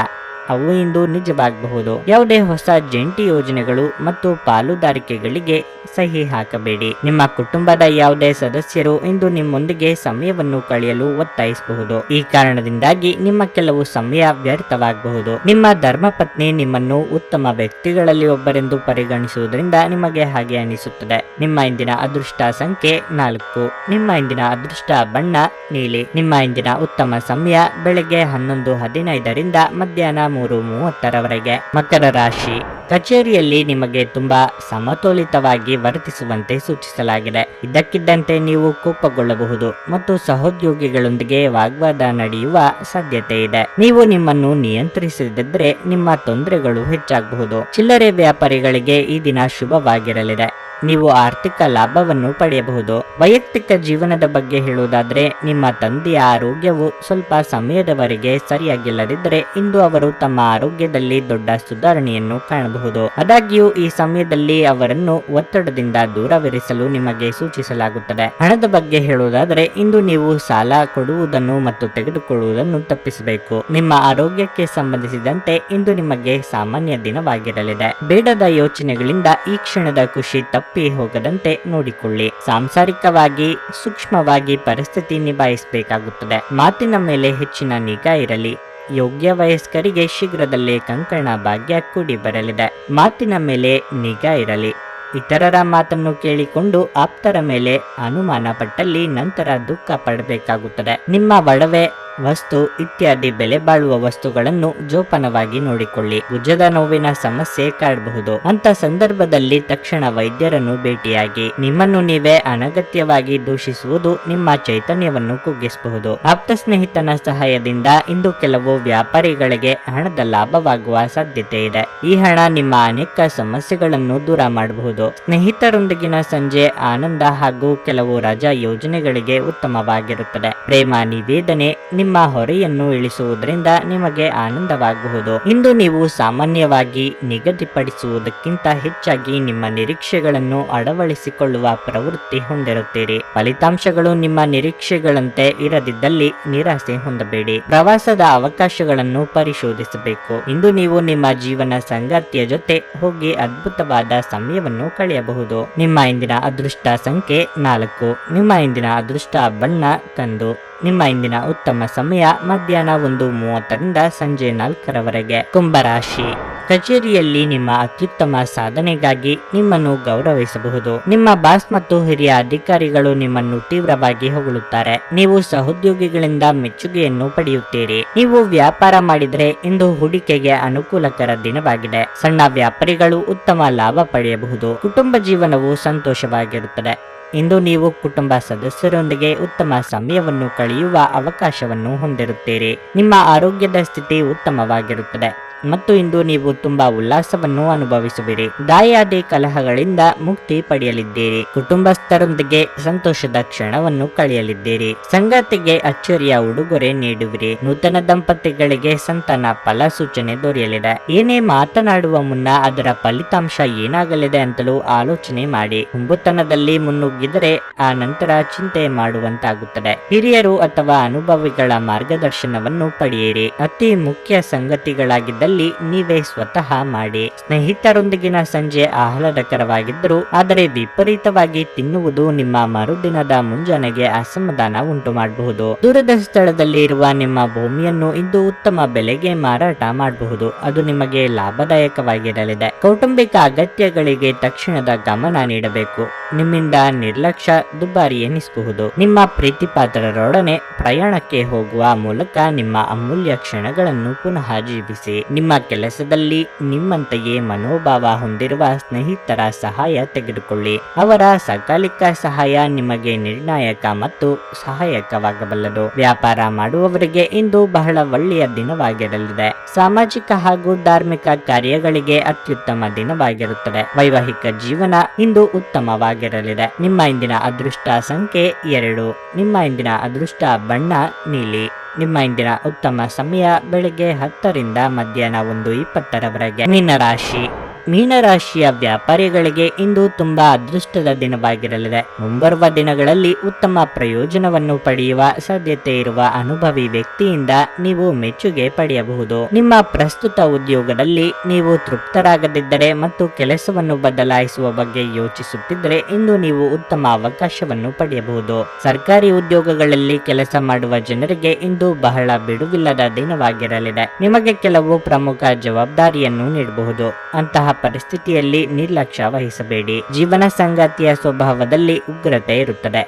ಅವು ಇಂದು ನಿಜವಾಗಬಹುದು. ಯಾವುದೇ ಹೊಸ ಜಂಟಿ ಯೋಜನೆಗಳು ಮತ್ತು ಪಾಲುದಾರಿಕೆಗಳಿಗೆ ಸಹಿ ಹಾಕಬೇಡಿ. ನಿಮ್ಮ ಕುಟುಂಬದ ಯಾವುದೇ ಸದಸ್ಯರು ಇಂದು ನಿಮ್ಮೊಂದಿಗೆ ಸಮಯವನ್ನು ಕಳೆಯಲು ಒತ್ತಾಯಿಸಬಹುದು. ಈ ಕಾರಣದಿಂದಾಗಿ ನಿಮ್ಮ ಕೆಲವು ಸಮಯ ವ್ಯರ್ಥವಾಗಬಹುದು. ನಿಮ್ಮ ಧರ್ಮಪತ್ನಿ ನಿಮ್ಮನ್ನು ಉತ್ತಮ ವ್ಯಕ್ತಿಗಳಲ್ಲಿ ಒಬ್ಬರೆಂದು ಪರಿಗಣಿಸುವುದರಿಂದ ನಿಮಗೆ ಹಾಗೆ ಅನಿಸುತ್ತದೆ. ನಿಮ್ಮ ಇಂದಿನ ಅದೃಷ್ಟ ಸಂಖ್ಯೆ 4. ನಿಮ್ಮ ಇಂದಿನ ಅದೃಷ್ಟ ಬಣ್ಣ ನೀಲಿ. ನಿಮ್ಮ ಇಂದಿನ ಉತ್ತಮ ಸಮಯ ಬೆಳಗ್ಗೆ 11:15 ಮಧ್ಯಾಹ್ನ 3:30 ಮಕರ ರಾಶಿ. ಕಚೇರಿಯಲ್ಲಿ ನಿಮಗೆ ತುಂಬಾ ಸಮತೋಲಿತವಾಗಿ ವರ್ತಿಸುವಂತೆ ಸೂಚಿಸಲಾಗಿದೆ. ಇದ್ದಕ್ಕಿದ್ದಂತೆ ನೀವು ಕೋಪಗೊಳ್ಳಬಹುದು ಮತ್ತು ಸಹೋದ್ಯೋಗಿಗಳೊಂದಿಗೆ ವಾಗ್ವಾದ ನಡೆಯುವ ಸಾಧ್ಯತೆ ಇದೆ. ನೀವು ನಿಮ್ಮನ್ನು ನಿಯಂತ್ರಿಸದಿದ್ದರೆ ನಿಮ್ಮ ತೊಂದರೆಗಳು ಹೆಚ್ಚಾಗಬಹುದು. ಚಿಲ್ಲರೆ ವ್ಯಾಪಾರಿಗಳಿಗೆ ಈ ದಿನ ಶುಭವಾಗಿರಲಿದೆ. ನೀವು ಆರ್ಥಿಕ ಲಾಭವನ್ನು ಪಡೆಯಬಹುದು. ವೈಯಕ್ತಿಕ ಜೀವನದ ಬಗ್ಗೆ ಹೇಳುವುದಾದರೆ, ನಿಮ್ಮ ತಂದೆಯ ಆರೋಗ್ಯವು ಸ್ವಲ್ಪ ಸಮಯದವರೆಗೆ ಸರಿಯಾಗಿಲ್ಲದಿದ್ದರೆ ಇಂದು ಅವರು ತಮ್ಮ ಆರೋಗ್ಯದಲ್ಲಿ ದೊಡ್ಡ ಸುಧಾರಣೆಯನ್ನು ಕಾಣಬಹುದು. ಆದಾಗ್ಯೂ ಈ ಸಮಯದಲ್ಲಿ ಅವರನ್ನು ಒತ್ತಡದಿಂದ ದೂರವಿರಿಸಲು ನಿಮಗೆ ಸೂಚಿಸಲಾಗುತ್ತದೆ. ಹಣದ ಬಗ್ಗೆ ಹೇಳುವುದಾದರೆ, ಇಂದು ನೀವು ಸಾಲ ಕೊಡುವುದನ್ನು ಮತ್ತು ತೆಗೆದುಕೊಳ್ಳುವುದನ್ನು ತಪ್ಪಿಸಬೇಕು. ನಿಮ್ಮ ಆರೋಗ್ಯಕ್ಕೆ ಸಂಬಂಧಿಸಿದಂತೆ ಇಂದು ನಿಮಗೆ ಸಾಮಾನ್ಯ ದಿನವಾಗಿರಲಿದೆ. ಬೇಡದ ಯೋಚನೆಗಳಿಂದ ಈ ಕ್ಷಣದ ಖುಷಿ ತಪ್ಪಿ ಹೋಗದಂತೆ ನೋಡಿಕೊಳ್ಳಿ. ಸಾಂಸಾರಿಕವಾಗಿ ಸೂಕ್ಷ್ಮವಾಗಿ ಪರಿಸ್ಥಿತಿ ನಿಭಾಯಿಸಬೇಕಾಗುತ್ತದೆ. ಮಾತಿನ ಮೇಲೆ ಹೆಚ್ಚಿನ ನಿಗಾ ಇರಲಿ. ಯೋಗ್ಯ ವಯಸ್ಕರಿಗೆ ಶೀಘ್ರದಲ್ಲೇ ಕಂಕಣ ಭಾಗ್ಯ ಕೂಡಿ ಬರಲಿದೆ. ಮಾತಿನ ಮೇಲೆ ನಿಗಾ ಇರಲಿ. ಇತರರ ಮಾತನ್ನು ಕೇಳಿಕೊಂಡು ಆಪ್ತರ ಮೇಲೆ ಅನುಮಾನ ಪಟ್ಟಲ್ಲಿ ನಂತರ ದುಃಖ ಪಡಬೇಕಾಗುತ್ತದೆ. ನಿಮ್ಮ ಒಡವೆ ವಸ್ತು ಇತ್ಯಾದಿ ಬೆಲೆ ಬಾಳುವ ವಸ್ತುಗಳನ್ನು ಜೋಪಾನವಾಗಿ ನೋಡಿಕೊಳ್ಳಿ. ಭುಜದ ನೋವಿನ ಸಮಸ್ಯೆ ಕಾಡಬಹುದು. ಅಂತ ಸಂದರ್ಭದಲ್ಲಿ ತಕ್ಷಣ ವೈದ್ಯರನ್ನು ಭೇಟಿಯಾಗಿ. ನಿಮ್ಮನ್ನು ನೀವೇ ಅನಗತ್ಯವಾಗಿ ದೂಷಿಸುವುದು ನಿಮ್ಮ ಚೈತನ್ಯವನ್ನು ಕುಗ್ಗಿಸಬಹುದು. ಆಪ್ತ ಸ್ನೇಹಿತನ ಸಹಾಯದಿಂದ ಇಂದು ಕೆಲವು ವ್ಯಾಪಾರಿಗಳಿಗೆ ಹಣದ ಲಾಭವಾಗುವ ಸಾಧ್ಯತೆ ಇದೆ. ಈ ಹಣ ನಿಮ್ಮ ಅನೇಕ ಸಮಸ್ಯೆಗಳನ್ನು ದೂರ ಮಾಡಬಹುದು. ಸ್ನೇಹಿತರೊಂದಿಗಿನ ಸಂಜೆ ಆನಂದ ಹಾಗೂ ಕೆಲವು ರಜಾ ಯೋಜನೆಗಳಿಗೆ ಉತ್ತಮವಾಗಿರುತ್ತದೆ. ಪ್ರೇಮ ನಿವೇದನೆ ನಿಮ್ಮ ಹೊರೆಯನ್ನು ಇಳಿಸುವುದರಿಂದ ನಿಮಗೆ ಆನಂದವಾಗಬಹುದು. ಇಂದು ನೀವು ಸಾಮಾನ್ಯವಾಗಿ ನಿಗದಿಪಡಿಸುವುದಕ್ಕಿಂತ ಹೆಚ್ಚಾಗಿ ನಿಮ್ಮ ನಿರೀಕ್ಷೆಗಳನ್ನು ಅಳವಡಿಸಿಕೊಳ್ಳುವ ಪ್ರವೃತ್ತಿ ಹೊಂದಿರುತ್ತೀರಿ. ಫಲಿತಾಂಶಗಳು ನಿಮ್ಮ ನಿರೀಕ್ಷೆಗಳಂತೆ ಇರದಿದ್ದಲ್ಲಿ ನಿರಾಸೆ ಹೊಂದಬೇಡಿ. ಪ್ರವಾಸದ ಅವಕಾಶಗಳನ್ನು ಪರಿಶೋಧಿಸಬೇಕು. ಇಂದು ನೀವು ನಿಮ್ಮ ಜೀವನ ಸಂಗಾತಿಯ ಜೊತೆ ಹೋಗಿ ಅದ್ಭುತವಾದ ಸಮಯವನ್ನು ಕಳೆಯಬಹುದು. ನಿಮ್ಮ ಇಂದಿನ ಅದೃಷ್ಟ ಸಂಖ್ಯೆ 4. ನಿಮ್ಮ ಇಂದಿನ ಅದೃಷ್ಟ ಬಣ್ಣ ಕಂದು. ನಿಮ್ಮ ಇಂದಿನ ಉತ್ತಮ ಸಮಯ ಮಧ್ಯಾಹ್ನ 1:30 ಸಂಜೆ 4 ಕುಂಭರಾಶಿ. ಕಚೇರಿಯಲ್ಲಿ ನಿಮ್ಮ ಅತ್ಯುತ್ತಮ ಸಾಧನೆಗಾಗಿ ನಿಮ್ಮನ್ನು ಗೌರವಿಸಬಹುದು. ನಿಮ್ಮ ಬಾಸ್ ಮತ್ತು ಹಿರಿಯ ಅಧಿಕಾರಿಗಳು ನಿಮ್ಮನ್ನು ತೀವ್ರವಾಗಿ ಹೊಗಳುತ್ತಾರೆ. ನೀವು ಸಹೋದ್ಯೋಗಿಗಳಿಂದ ಮೆಚ್ಚುಗೆಯನ್ನು ಪಡೆಯುತ್ತೀರಿ. ನೀವು ವ್ಯಾಪಾರ ಮಾಡಿದರೆ ಇಂದು ಹೂಡಿಕೆಗೆ ಅನುಕೂಲಕರ ದಿನವಾಗಿದೆ. ಸಣ್ಣ ವ್ಯಾಪಾರಿಗಳು ಉತ್ತಮ ಲಾಭ ಪಡೆಯಬಹುದು. ಕುಟುಂಬ ಜೀವನವು ಸಂತೋಷವಾಗಿರುತ್ತದೆ. ಇಂದು ನೀವು ಕುಟುಂಬ ಸದಸ್ಯರೊಂದಿಗೆ ಉತ್ತಮ ಸಮಯವನ್ನು ಕಳೆಯುವ ಅವಕಾಶವನ್ನು ಹೊಂದಿರುತ್ತೀರಿ. ನಿಮ್ಮ ಆರೋಗ್ಯದ ಸ್ಥಿತಿ ಉತ್ತಮವಾಗಿರುತ್ತದೆ ಮತ್ತು ಇಂದು ನೀವು ತುಂಬಾ ಉಲ್ಲಾಸವನ್ನು ಅನುಭವಿಸುವಿರಿ. ದಾಯಾದಿ ಕಲಹಗಳಿಂದ ಮುಕ್ತಿ ಪಡೆಯಲಿದ್ದೀರಿ. ಕುಟುಂಬಸ್ಥರೊಂದಿಗೆ ಸಂತೋಷದ ಕ್ಷಣವನ್ನು ಕಳೆಯಲಿದ್ದೀರಿ. ಸಂಗಾತಿಗೆ ಅಚ್ಚರಿಯ ಉಡುಗೊರೆ ನೀಡುವಿರಿ. ನೂತನ ದಂಪತಿಗಳಿಗೆ ಸಂತಾನ ಫಲ ಸೂಚನೆ ದೊರೆಯಲಿದೆ. ಏನೇ ಮಾತನಾಡುವ ಮುನ್ನ ಅದರ ಫಲಿತಾಂಶ ಏನಾಗಲಿದೆ ಅಂತಲೂ ಆಲೋಚನೆ ಮಾಡಿ. ಹುಂಬುತನದಲ್ಲಿ ಮುನ್ನುಗ್ಗಿದರೆ ಆ ನಂತರ ಚಿಂತೆ ಮಾಡುವಂತಾಗುತ್ತದೆ. ಹಿರಿಯರು ಅಥವಾ ಅನುಭವಿಗಳ ಮಾರ್ಗದರ್ಶನವನ್ನು ಪಡೆಯಿರಿ. ಅತಿ ಮುಖ್ಯ ಸಂಗತಿಗಳಾಗಿದ್ದಲ್ಲಿ ನೀವೇ ಸ್ವತಃ ಮಾಡಿ. ಸ್ನೇಹಿತರೊಂದಿಗಿನ ಸಂಜೆ ಆಹ್ಲಾದಕರವಾಗಿದ್ದರೂ ಆದರೆ ವಿಪರೀತವಾಗಿ ತಿನ್ನುವುದು ನಿಮ್ಮ ಮರುದಿನದ ಮುಂಜಾನೆಗೆ ಅಸಮಾಧಾನ ಉಂಟು ಮಾಡಬಹುದು. ದೂರದ ಸ್ಥಳದಲ್ಲಿ ಇರುವ ನಿಮ್ಮ ಭೂಮಿಯನ್ನು ಇಂದು ಉತ್ತಮ ಬೆಲೆಗೆ ಮಾರಾಟ ಮಾಡಬಹುದು. ಅದು ನಿಮಗೆ ಲಾಭದಾಯಕವಾಗಿರಲಿದೆ. ಕೌಟುಂಬಿಕ ಅಗತ್ಯಗಳಿಗೆ ತಕ್ಷಣದ ಗಮನ ನೀಡಬೇಕು. ನಿಮ್ಮಿಂದ ನಿರ್ಲಕ್ಷ್ಯ ದುಬಾರಿ ಎನಿಸಬಹುದು. ನಿಮ್ಮ ಪ್ರೀತಿಪಾತ್ರರೊಡನೆ ಪ್ರಯಾಣಕ್ಕೆ ಹೋಗುವ ಮೂಲಕ ನಿಮ್ಮ ಅಮೂಲ್ಯ ಕ್ಷಣಗಳನ್ನು ಪುನಃ ಜೀವಿಸಿ. ನಿಮ್ಮ ಕೆಲಸದಲ್ಲಿ ನಿಮ್ಮಂತೆಯೇ ಮನೋಭಾವ ಹೊಂದಿರುವ ಸ್ನೇಹಿತರ ಸಹಾಯ ತೆಗೆದುಕೊಳ್ಳಿ. ಅವರ ಸಕಾಲಿಕ ಸಹಾಯ ನಿಮಗೆ ನಿರ್ಣಾಯಕ ಮತ್ತು ಸಹಾಯಕವಾಗಬಲ್ಲದು. ವ್ಯಾಪಾರ ಮಾಡುವವರಿಗೆ ಇಂದು ಬಹಳ ಒಳ್ಳೆಯ ದಿನವಾಗಿರಲಿದೆ. ಸಾಮಾಜಿಕ ಹಾಗೂ ಧಾರ್ಮಿಕ ಕಾರ್ಯಗಳಿಗೆ ಅತ್ಯುತ್ತಮ ದಿನವಾಗಿರುತ್ತದೆ. ವೈವಾಹಿಕ ಜೀವನ ಇಂದು ಉತ್ತಮವಾಗಿರಲಿದೆ. ನಿಮ್ಮ ಇಂದಿನ ಅದೃಷ್ಟ ಸಂಖ್ಯೆ 2. ನಿಮ್ಮ ಇಂದಿನ ಅದೃಷ್ಟ ಬಣ್ಣ ನೀಲಿ. ನಿಮ್ಮ ಇಂದಿನ ಉತ್ತಮ ಸಮಯ ಬೆಳಗ್ಗೆ 10 ಮಧ್ಯಾಹ್ನ 1:20 ಮೀನರಾಶಿ. ಮೀನರಾಶಿಯ ವ್ಯಾಪಾರಿಗಳಿಗೆ ಇಂದು ತುಂಬಾ ಅದೃಷ್ಟದ ದಿನವಾಗಿರಲಿದೆ. ಮುಂಬರುವ ದಿನಗಳಲ್ಲಿ ಉತ್ತಮ ಪ್ರಯೋಜನವನ್ನು ಪಡೆಯುವ ಸಾಧ್ಯತೆ ಇರುವ ಅನುಭವಿ ವ್ಯಕ್ತಿಯಿಂದ ನೀವು ಮೆಚ್ಚುಗೆ ಪಡೆಯಬಹುದು. ನಿಮ್ಮ ಪ್ರಸ್ತುತ ಉದ್ಯೋಗದಲ್ಲಿ ನೀವು ತೃಪ್ತರಾಗದಿದ್ದರೆ ಮತ್ತು ಕೆಲಸವನ್ನು ಬದಲಾಯಿಸುವ ಬಗ್ಗೆ ಯೋಚಿಸುತ್ತಿದ್ದರೆ ಇಂದು ನೀವು ಉತ್ತಮ ಅವಕಾಶವನ್ನು ಪಡೆಯಬಹುದು. ಸರ್ಕಾರಿ ಉದ್ಯೋಗಗಳಲ್ಲಿ ಕೆಲಸ ಮಾಡುವ ಜನರಿಗೆ ಇಂದು ಬಹಳ ಬಿಡುವಿಲ್ಲದ ದಿನವಾಗಿರಲಿದೆ. ನಿಮಗೆ ಕೆಲವು ಪ್ರಮುಖ ಜವಾಬ್ದಾರಿಯನ್ನು ನೀಡಬಹುದು. ಅಂತಹ ಪರಿಸ್ಥಿತಿಯಲ್ಲಿ ನಿರ್ಲಕ್ಷ್ಯ ವಹಿಸಬೇಡಿ. ಜೀವನ ಸಂಗಾತಿಯ ಸ್ವಭಾವದಲ್ಲಿ ಉಗ್ರತೆ ಇರುತ್ತದೆ.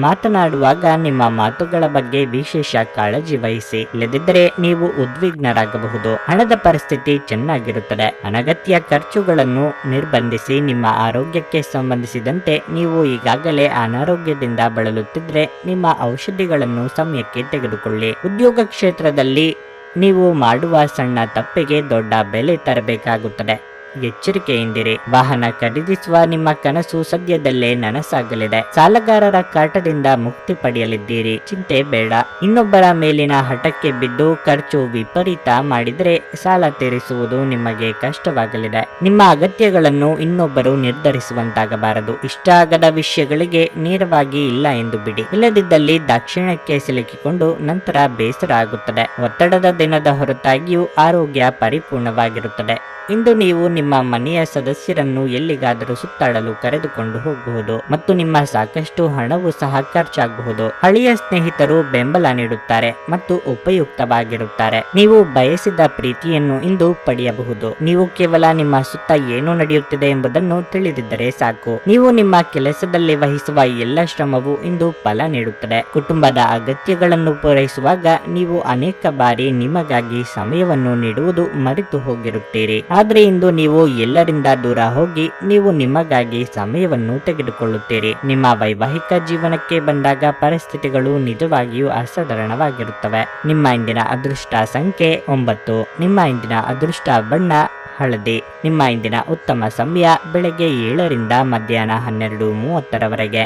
ಮಾತನಾಡುವಾಗ ನಿಮ್ಮ ಮಾತುಗಳ ಬಗ್ಗೆ ವಿಶೇಷ ಕಾಳಜಿ ವಹಿಸಿ, ಇಲ್ಲದಿದ್ದರೆ ನೀವು ಉದ್ವಿಗ್ನರಾಗಬಹುದು. ಹಣದ ಪರಿಸ್ಥಿತಿ ಚೆನ್ನಾಗಿರುತ್ತದೆ. ಅನಗತ್ಯ ಖರ್ಚುಗಳನ್ನು ನಿರ್ಬಂಧಿಸಿ. ನಿಮ್ಮ ಆರೋಗ್ಯಕ್ಕೆ ಸಂಬಂಧಿಸಿದಂತೆ ನೀವು ಈಗಾಗಲೇ ಅನಾರೋಗ್ಯದಿಂದ ಬಳಲುತ್ತಿದ್ದರೆ ನಿಮ್ಮ ಔಷಧಿಗಳನ್ನು ಸಮಯಕ್ಕೆ ತೆಗೆದುಕೊಳ್ಳಿ. ಉದ್ಯೋಗ ಕ್ಷೇತ್ರದಲ್ಲಿ ನೀವು ಮಾಡುವ ಸಣ್ಣ ತಪ್ಪಿಗೆ ದೊಡ್ಡ ಬೆಲೆ ತರಬೇಕಾಗುತ್ತದೆ. ಎಚ್ಚರಿಕೆಯಿಂದಿರಿ. ವಾಹನ ಖರೀದಿಸುವ ನಿಮ್ಮ ಕನಸು ಸದ್ಯದಲ್ಲೇ ನನಸಾಗಲಿದೆ. ಸಾಲಗಾರರ ಕಾಟದಿಂದ ಮುಕ್ತಿ ಪಡೆಯಲಿದ್ದೀರಿ. ಚಿಂತೆ ಬೇಡ. ಇನ್ನೊಬ್ಬರ ಮೇಲಿನ ಹಠಕ್ಕೆ ಬಿದ್ದು ಖರ್ಚು ವಿಪರೀತ ಮಾಡಿದರೆ ಸಾಲ ತೀರಿಸುವುದು ನಿಮಗೆ ಕಷ್ಟವಾಗಲಿದೆ. ನಿಮ್ಮ ಅಗತ್ಯಗಳನ್ನು ಇನ್ನೊಬ್ಬರು ನಿರ್ಧರಿಸುವಂತಾಗಬಾರದು. ಇಷ್ಟ ಆಗದ ವಿಷಯಗಳಿಗೆ ನೇರವಾಗಿ ಇಲ್ಲ ಎಂದು ಬಿಡಿ. ಇಲ್ಲದಿದ್ದಲ್ಲಿ ದಾಕ್ಷಿಣ್ಯಕ್ಕೆ ಸಿಲುಕಿಕೊಂಡು ನಂತರ ಬೇಸರ ಆಗುತ್ತದೆ. ಒತ್ತಡದ ದಿನದ ಹೊರತಾಗಿಯೂ ಆರೋಗ್ಯ ಪರಿಪೂರ್ಣವಾಗಿರುತ್ತದೆ. ಇಂದು ನೀವು ನಿಮ್ಮ ಮನೆಯ ಸದಸ್ಯರನ್ನು ಎಲ್ಲಿಗಾದರೂ ಸುತ್ತಾಡಲು ಕರೆದುಕೊಂಡು ಹೋಗಬಹುದು ಮತ್ತು ನಿಮ್ಮ ಸಾಕಷ್ಟು ಹಣವು ಸಹ ಖರ್ಚಾಗಬಹುದು. ಹಳೆಯ ಸ್ನೇಹಿತರು ಬೆಂಬಲ ನೀಡುತ್ತಾರೆ ಮತ್ತು ಉಪಯುಕ್ತವಾಗಿರುತ್ತಾರೆ. ನೀವು ಬಯಸಿದ ಪ್ರೀತಿಯನ್ನು ಇಂದು ಪಡೆಯಬಹುದು. ನೀವು ಕೇವಲ ನಿಮ್ಮ ಸುತ್ತ ಏನು ನಡೆಯುತ್ತಿದೆ ಎಂಬುದನ್ನು ತಿಳಿದಿದ್ದರೆ ಸಾಕು. ನೀವು ನಿಮ್ಮ ಕೆಲಸದಲ್ಲಿ ವಹಿಸುವ ಎಲ್ಲ ಶ್ರಮವು ಇಂದು ಫಲ ನೀಡುತ್ತದೆ. ಕುಟುಂಬದ ಅಗತ್ಯಗಳನ್ನು ಪೂರೈಸುವಾಗ ನೀವು ಅನೇಕ ಬಾರಿ ನಿಮಗಾಗಿ ಸಮಯವನ್ನು ನೀಡುವುದು ಮರೆತು ಹೋಗಿರುತ್ತೀರಿ. ಆದ್ರೆ ಇಂದು ನೀವು ಎಲ್ಲರಿಂದ ದೂರ ಹೋಗಿ ನೀವು ನಿಮಗಾಗಿ ಸಮಯವನ್ನು ತೆಗೆದುಕೊಳ್ಳುತ್ತೀರಿ. ನಿಮ್ಮ ವೈವಾಹಿಕ ಜೀವನಕ್ಕೆ ಬಂದಾಗ ಪರಿಸ್ಥಿತಿಗಳು ನಿಜವಾಗಿಯೂ ಅಸಾಧಾರಣವಾಗಿರುತ್ತವೆ. ನಿಮ್ಮ ಇಂದಿನ ಅದೃಷ್ಟ ಸಂಖ್ಯೆ 9. ನಿಮ್ಮ ಇಂದಿನ ಅದೃಷ್ಟ ಬಣ್ಣ ಹಳದಿ. ನಿಮ್ಮ ಇಂದಿನ ಉತ್ತಮ ಸಮಯ ಬೆಳಗ್ಗೆ 7 ರಿಂದ ಮಧ್ಯಾಹ್ನ 12:30 ರವರೆಗೆ.